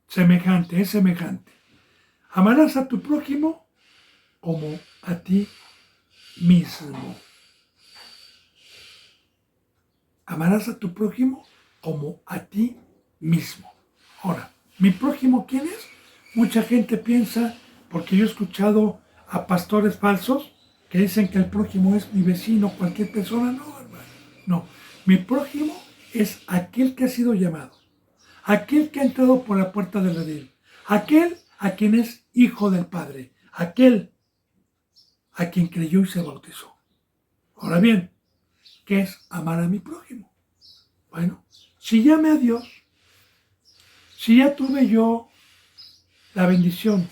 Semejante, es semejante. Amarás a tu prójimo como a ti mismo. Amarás a tu prójimo como a ti mismo. Ahora, ¿mi prójimo quién es? Mucha gente piensa, porque yo he escuchado a pastores falsos que dicen que el prójimo es mi vecino, cualquier persona. No, hermano. No. Mi prójimo es aquel que ha sido llamado, aquel que ha entrado por la puerta del redil, aquel a quien es hijo del Padre, aquel a quien creyó y se bautizó. Ahora bien, ¿qué es amar a mi prójimo? Bueno, si ya amé a Dios, si ya tuve yo la bendición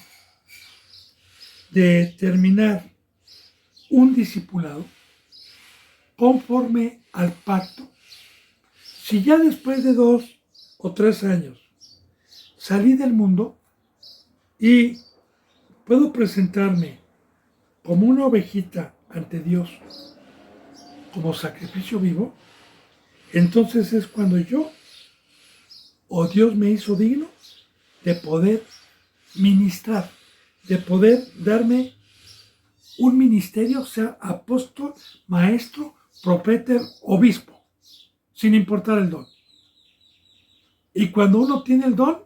de terminar un discipulado conforme al pacto, si ya después de 2 o 3 años salí del mundo y puedo presentarme como una ovejita ante Dios, como sacrificio vivo, entonces es cuando yo o Dios me hizo digno de poder ministrar, de poder darme un ministerio, sea apóstol, maestro, profeta, obispo, sin importar el don. Y cuando uno tiene el don,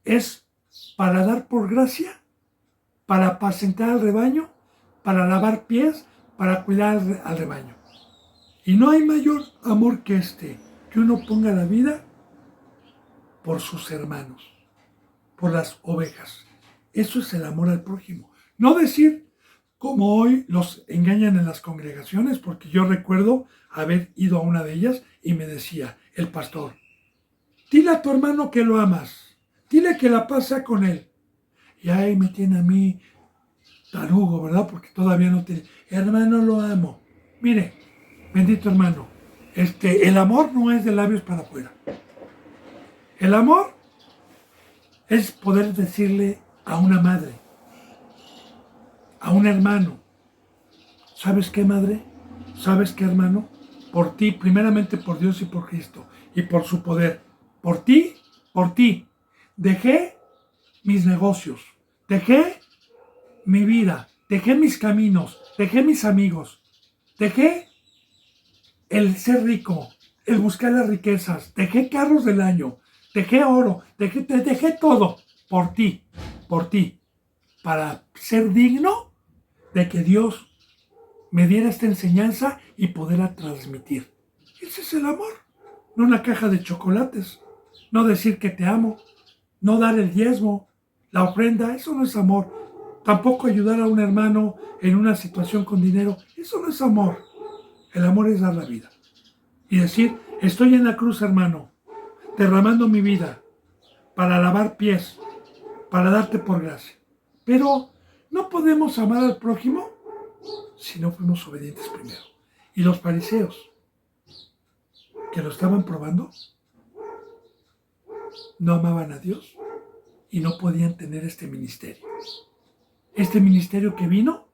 es para dar por gracia, para apacentar al rebaño, para lavar pies, para cuidar al rebaño. Y no hay mayor amor que este, que uno ponga la vida por sus hermanos, por las ovejas. Eso es el amor al prójimo. No decir como hoy los engañan en las congregaciones, porque yo recuerdo haber ido a una de ellas y me decía el pastor, dile a tu hermano que lo amas, dile que la pasa con él. Y ahí me tiene a mí tarugo, ¿verdad? Porque todavía no te... Hermano, lo amo. Mire, bendito hermano, el amor no es de labios para afuera. El amor es poder decirle a una madre, a un hermano, ¿sabes qué, madre? ¿Sabes qué, hermano? Por ti, primeramente por Dios y por Cristo, y por su poder. Por ti, dejé mis negocios, dejé mi vida, dejé mis caminos, dejé mis amigos, dejé el ser rico, el buscar las riquezas, dejé carros del año, dejé oro, dejé todo por ti, para ser digno de que Dios me diera esta enseñanza y poderla transmitir. Ese es el amor, no una caja de chocolates, no decir que te amo, no dar el diezmo, la ofrenda, eso no es amor. Tampoco ayudar a un hermano en una situación con dinero, eso no es amor. El amor es dar la vida. Y decir, estoy en la cruz, hermano, derramando mi vida para lavar pies, para darte por gracia. Pero no podemos amar al prójimo si no fuimos obedientes primero. Y los fariseos, que lo estaban probando, no amaban a Dios y no podían tener este ministerio. Este ministerio que vino,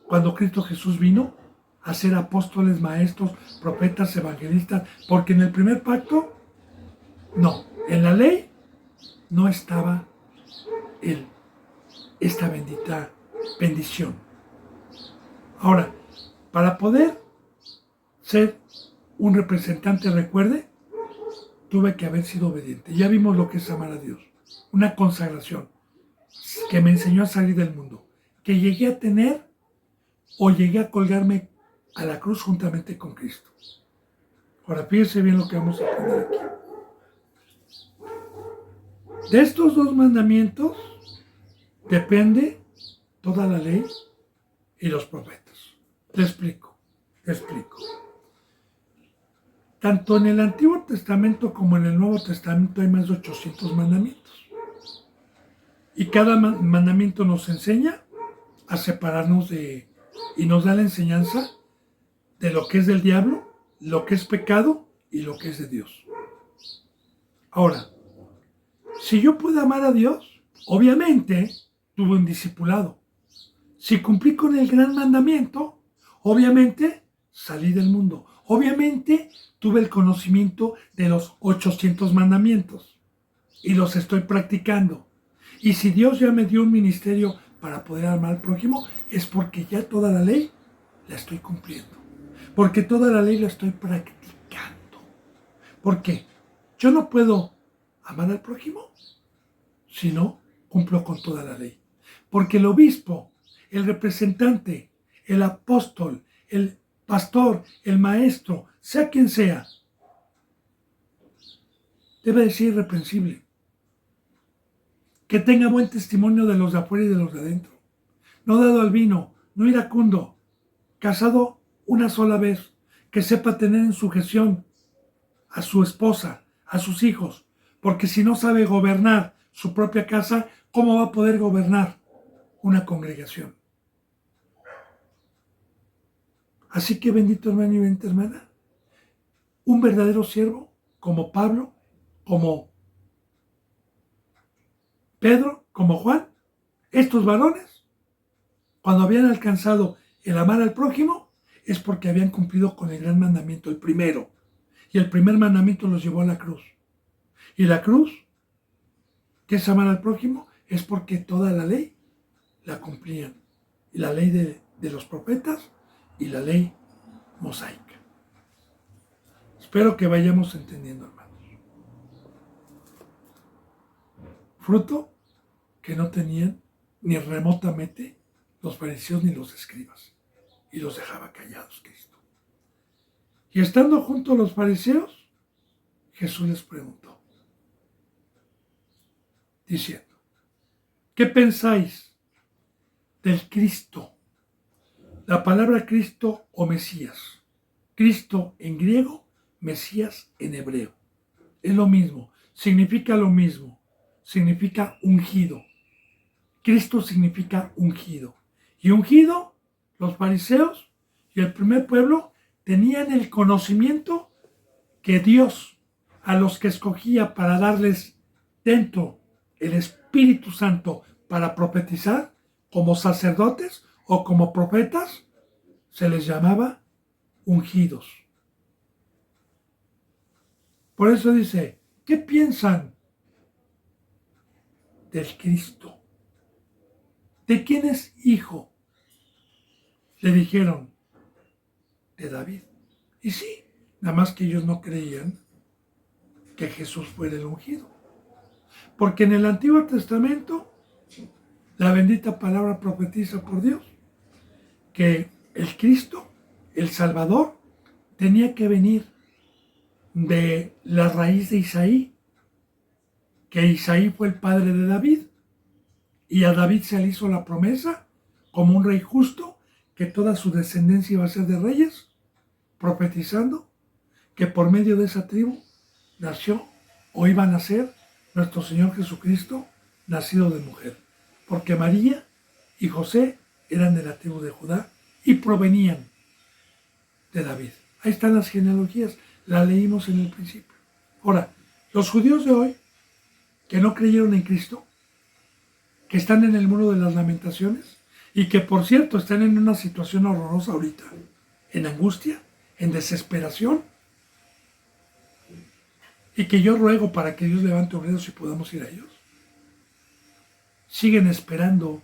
cuando Cristo Jesús vino, a ser apóstoles, maestros, profetas, evangelistas, porque en el primer pacto, no, en la ley no estaba esta bendita bendición. Ahora, para poder ser un representante, recuerde, tuve que haber sido obediente. Ya vimos lo que es amar a Dios. Una consagración que me enseñó a salir del mundo. Que llegué a tener o llegué a colgarme a la cruz juntamente con Cristo. Ahora, fíjense bien lo que vamos a aprender aquí. De estos 2 mandamientos depende toda la ley y los profetas. Te explico. Tanto en el Antiguo Testamento como en el Nuevo Testamento hay más de 800 mandamientos. Y cada mandamiento nos enseña a separarnos y nos da la enseñanza de lo que es del diablo, lo que es pecado y lo que es de Dios. Ahora, si yo puedo amar a Dios, obviamente tuve un discipulado. Si cumplí con el gran mandamiento, obviamente salí del mundo. Obviamente tuve el conocimiento de los 800 mandamientos y los estoy practicando. Y si Dios ya me dio un ministerio para poder amar al prójimo, es porque ya toda la ley la estoy cumpliendo. Porque toda la ley la estoy practicando. ¿Por qué? Yo no puedo amar al prójimo si no cumplo con toda la ley. Porque el obispo, el representante, el apóstol, el pastor, el maestro, sea quien sea, debe de ser irreprensible. Que tenga buen testimonio de los de afuera y de los de adentro. No dado al vino, no iracundo, casado una sola vez, que sepa tener en sujeción a su esposa, a sus hijos, porque si no sabe gobernar su propia casa, ¿cómo va a poder gobernar una congregación? Así que bendito hermano y bendita hermana, un verdadero siervo como Pablo, como Pedro, como Juan, estos varones, cuando habían alcanzado el amar al prójimo, es porque habían cumplido con el gran mandamiento, el primero. Y el primer mandamiento los llevó a la cruz. Y la cruz, que es amar al prójimo, es porque toda la ley la cumplían. Y la ley de los profetas y la ley mosaica. Espero que vayamos entendiendo, hermanos. Fruto que no tenían ni remotamente los fariseos ni los escribas. Y los dejaba callados Cristo. Y estando junto a los fariseos, Jesús les preguntó, diciendo, ¿qué pensáis del Cristo? La palabra Cristo o Mesías. Cristo en griego, Mesías en hebreo. Es lo mismo, significa lo mismo, significa ungido. Cristo significa ungido. Y ungido, los fariseos y el primer pueblo tenían el conocimiento que Dios a los que escogía para darles dentro el Espíritu Santo para profetizar como sacerdotes o como profetas, se les llamaba ungidos. Por eso dice, ¿qué piensan del Cristo? ¿De quién es hijo? Le dijeron, de David. Y sí, nada más que ellos no creían que Jesús fuera el ungido. Porque en el Antiguo Testamento, la bendita palabra profetiza por Dios que el Cristo, el Salvador, tenía que venir de la raíz de Isaí, que Isaí fue el padre de David, y a David se le hizo la promesa, como un rey justo, que toda su descendencia iba a ser de reyes, profetizando que por medio de esa tribu nació o iba a nacer nuestro Señor Jesucristo, nacido de mujer. Porque María y José eran de la tribu de Judá y provenían de David. Ahí están las genealogías, las leímos en el principio. Ahora, los judíos de hoy, que no creyeron en Cristo, que están en el muro de las lamentaciones y que por cierto están en una situación horrorosa ahorita, en angustia, en desesperación, y que yo ruego para que Dios levante obreros y podamos ir a ellos. Siguen esperando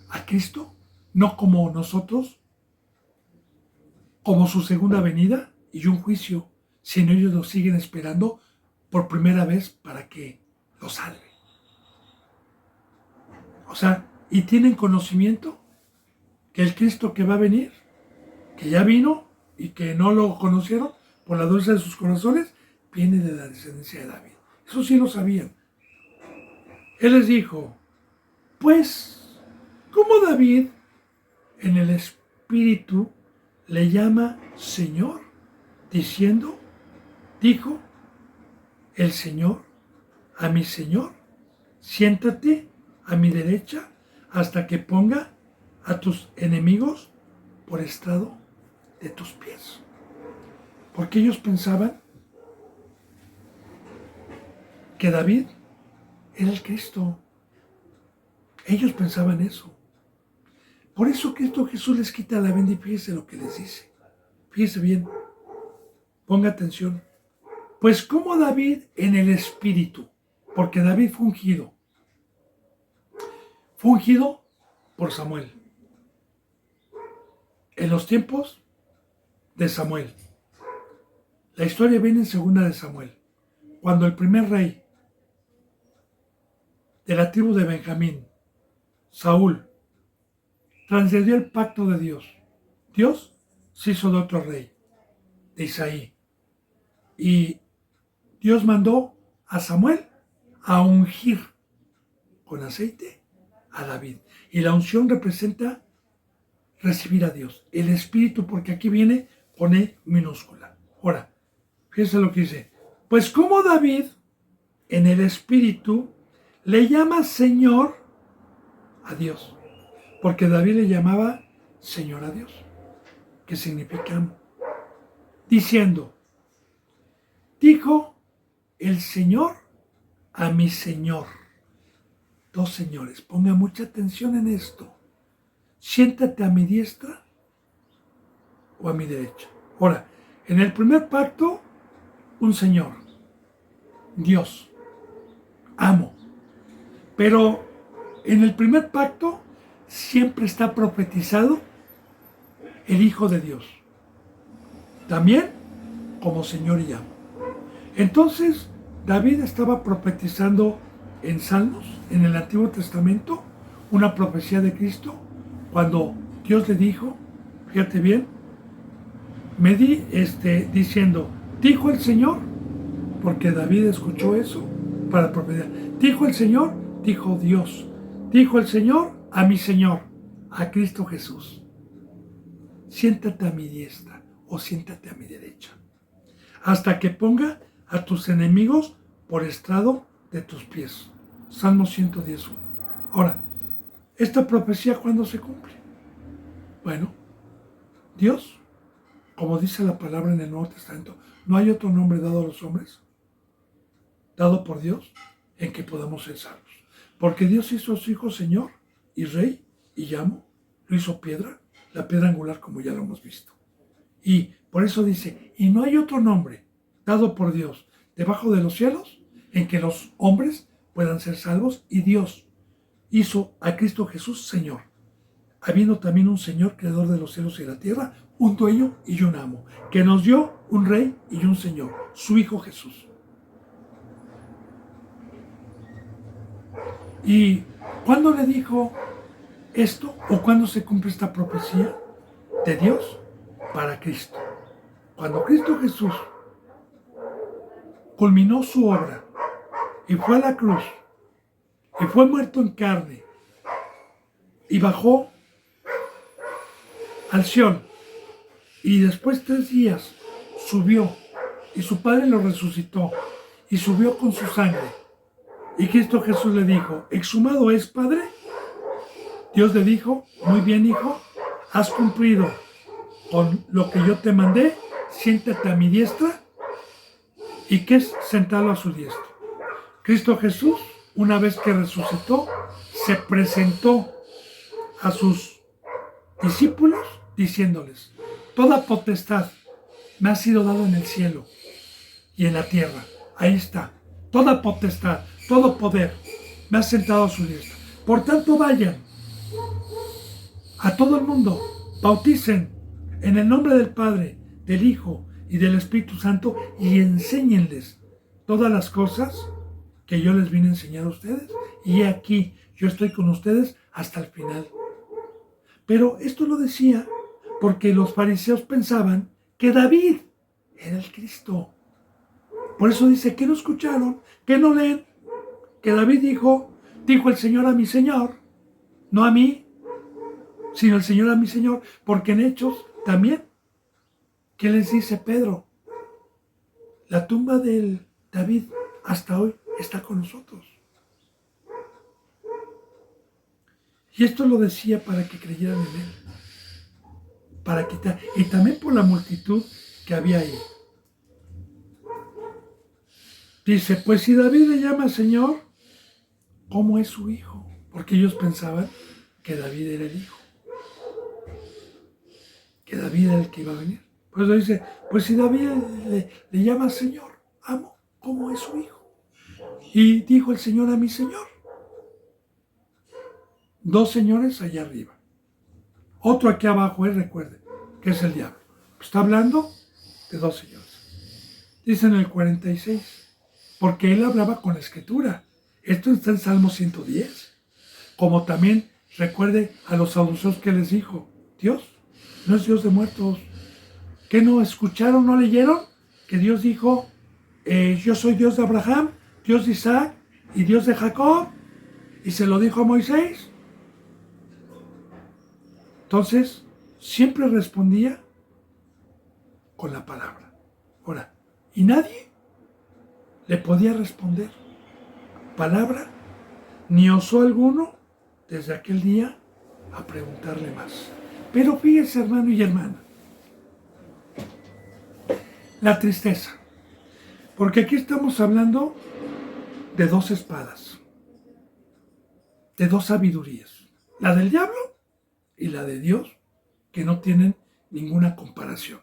a Cristo, no como nosotros, como su segunda venida y un juicio, sino ellos lo siguen esperando por primera vez para que lo salve. O sea, y tienen conocimiento que el Cristo que va a venir, que ya vino y que no lo conocieron por la dulce de sus corazones, viene de la descendencia de David. Eso sí lo sabían. Él les dijo, pues, ¿cómo David en el Espíritu le llama Señor? Diciendo, dijo el Señor a mi Señor, siéntate a mi derecha hasta que ponga a tus enemigos por estrado de tus pies. Porque ellos pensaban que David era el Cristo. Ellos pensaban eso. Por eso Cristo Jesús les quita la venda y fíjese lo que les dice. Fíjese bien, ponga atención. Pues como David en el espíritu, porque David fue ungido por Samuel, en los tiempos de Samuel. La historia viene en segunda de Samuel, cuando el primer rey de la tribu de Benjamín, Saúl, transgredió el pacto de Dios. Dios se hizo de otro rey, de Isaí. Y Dios mandó a Samuel a ungir con aceite a David. Y la unción representa recibir a Dios. El Espíritu, porque aquí viene con E minúscula. Ahora, fíjense lo que dice. Pues como David, en el Espíritu, le llama Señor a Dios. Porque David le llamaba Señor a Dios, que significa amo. Diciendo, dijo el Señor a mi Señor. Dos señores, ponga mucha atención en esto. Siéntate a mi diestra o a mi derecha. Ahora, en el primer pacto, un Señor, Dios, amo. Pero en el primer pacto siempre está profetizado el Hijo de Dios. También como Señor y amo. Entonces, David estaba profetizando en Salmos, en el Antiguo Testamento, una profecía de Cristo, cuando Dios le dijo, fíjate bien, diciendo, dijo el Señor, porque David escuchó eso para profetizar. Dijo el Señor, dijo Dios. Dijo el Señor a mi Señor, a Cristo Jesús. Siéntate a mi diestra o siéntate a mi derecha, hasta que ponga a tus enemigos por estrado de tus pies. Salmo 110.1. Ahora, ¿esta profecía cuándo se cumple? Bueno, Dios, como dice la palabra en el Nuevo Testamento, no hay otro nombre dado a los hombres, dado por Dios, en que podamos ser salvos. Porque Dios hizo a su Hijo Señor y Rey y amo, lo hizo piedra, la piedra angular como ya lo hemos visto. Y por eso dice, y no hay otro nombre dado por Dios debajo de los cielos en que los hombres puedan ser salvos, y Dios hizo a Cristo Jesús Señor, habiendo también un Señor creador de los cielos y la tierra, un dueño y un amo, que nos dio un Rey y un Señor, su Hijo Jesús. ¿Y cuándo le dijo esto o cuándo se cumple esta profecía de Dios para Cristo? Cuando Cristo Jesús culminó su obra y fue a la cruz y fue muerto en carne y bajó al Sión y después 3 días subió y su Padre lo resucitó y subió con su sangre, y Cristo Jesús le dijo, exhumado es, Padre. Dios le dijo, muy bien, hijo, has cumplido con lo que yo te mandé, siéntate a mi diestra. ¿Y qué es sentarlo a su diestra? Cristo Jesús, una vez que resucitó, se presentó a sus discípulos diciéndoles, toda potestad me ha sido dada en el cielo y en la tierra. Ahí está, toda potestad, todo poder me ha sentado a su diestra. Por tanto, vayan a todo el mundo, bauticen en el nombre del Padre, del Hijo y del Espíritu Santo y enséñenles todas las cosas que yo les vine a enseñar a ustedes. Y aquí yo estoy con ustedes hasta el final. Pero esto lo decía porque los fariseos pensaban que David era el Cristo. Por eso dice que no escucharon, que no leen, que David dijo el Señor a mi Señor, no a mí, sino el Señor a mi Señor, porque en Hechos también, ¿qué les dice Pedro? La tumba de David hasta hoy está con nosotros. Y esto lo decía para que creyeran en él, para quitar, y también por la multitud que había ahí. Dice, pues si David le llama Señor, ¿cómo es su hijo? porque ellos pensaban que David era el hijo, que David era el que iba a venir. Por eso dice, pues si David le llama Señor, amo, ¿cómo es su hijo? Y dijo el Señor a mi Señor. Dos señores allá arriba. Otro aquí abajo, recuerde, que es el diablo. Está hablando de dos señores. Dice en el 46, porque él hablaba con la escritura. Esto está en Salmo 110. Como también recuerde a los saduceos que les dijo, Dios no es Dios de muertos. ¿Qué no escucharon, no leyeron? Que Dios dijo, yo soy Dios de Abraham, Dios de Isaac y Dios de Jacob. Y se lo dijo a Moisés. Entonces, siempre respondía con la palabra. Ahora, y nadie le podía responder palabra, ni osó alguno desde aquel día a preguntarle más. Pero fíjese, hermano y hermana, la tristeza. Porque aquí estamos hablando de dos espadas, de dos sabidurías. La del diablo y la de Dios, que no tienen ninguna comparación.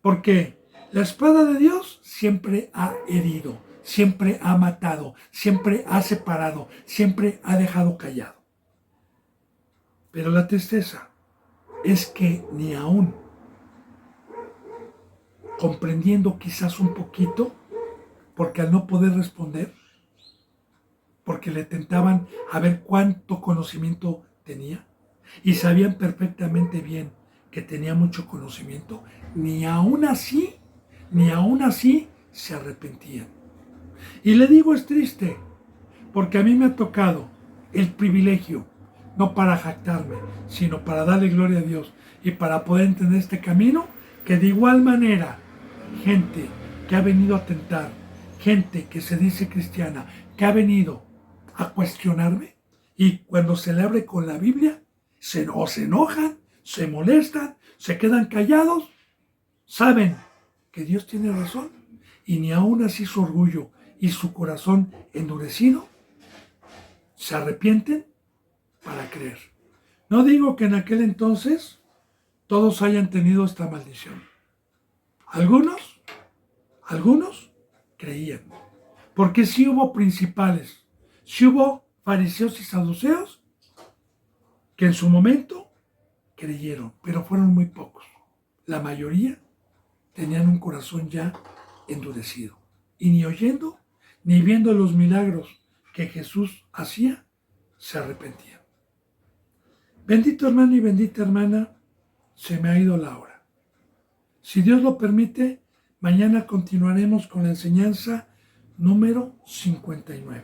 Porque la espada de Dios siempre ha herido, siempre ha matado, siempre ha separado, siempre ha dejado callado. Pero la tristeza es que ni aún comprendiendo quizás un poquito, porque al no poder responder, porque le tentaban a ver cuánto conocimiento tenía, y sabían perfectamente bien que tenía mucho conocimiento, ni aún así se arrepentían. Y le digo, es triste, porque a mí me ha tocado el privilegio, no para jactarme, sino para darle gloria a Dios y para poder entender este camino, que de igual manera, gente que ha venido a tentar, gente que se dice cristiana, que ha venido a cuestionarme, y cuando se le abre con la Biblia, se enojan, se molestan, se quedan callados, saben que Dios tiene razón, y ni aún así su orgullo y su corazón endurecido se arrepienten para creer. No digo que en aquel entonces todos hayan tenido esta maldición. Algunos creían, porque sí hubo principales, sí hubo fariseos y saduceos que en su momento creyeron, pero fueron muy pocos. La mayoría tenían un corazón ya endurecido, y ni oyendo ni viendo los milagros que Jesús hacía, se arrepentían. Bendito hermano y bendita hermana, se me ha ido la hora. Si Dios lo permite, mañana continuaremos con la enseñanza número 59.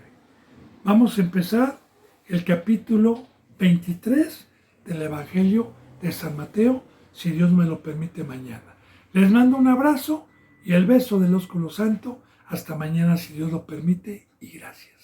Vamos a empezar el capítulo 23 del Evangelio de San Mateo, si Dios me lo permite mañana. Les mando un abrazo y el beso del ósculo santo. Hasta mañana, si Dios lo permite, y gracias.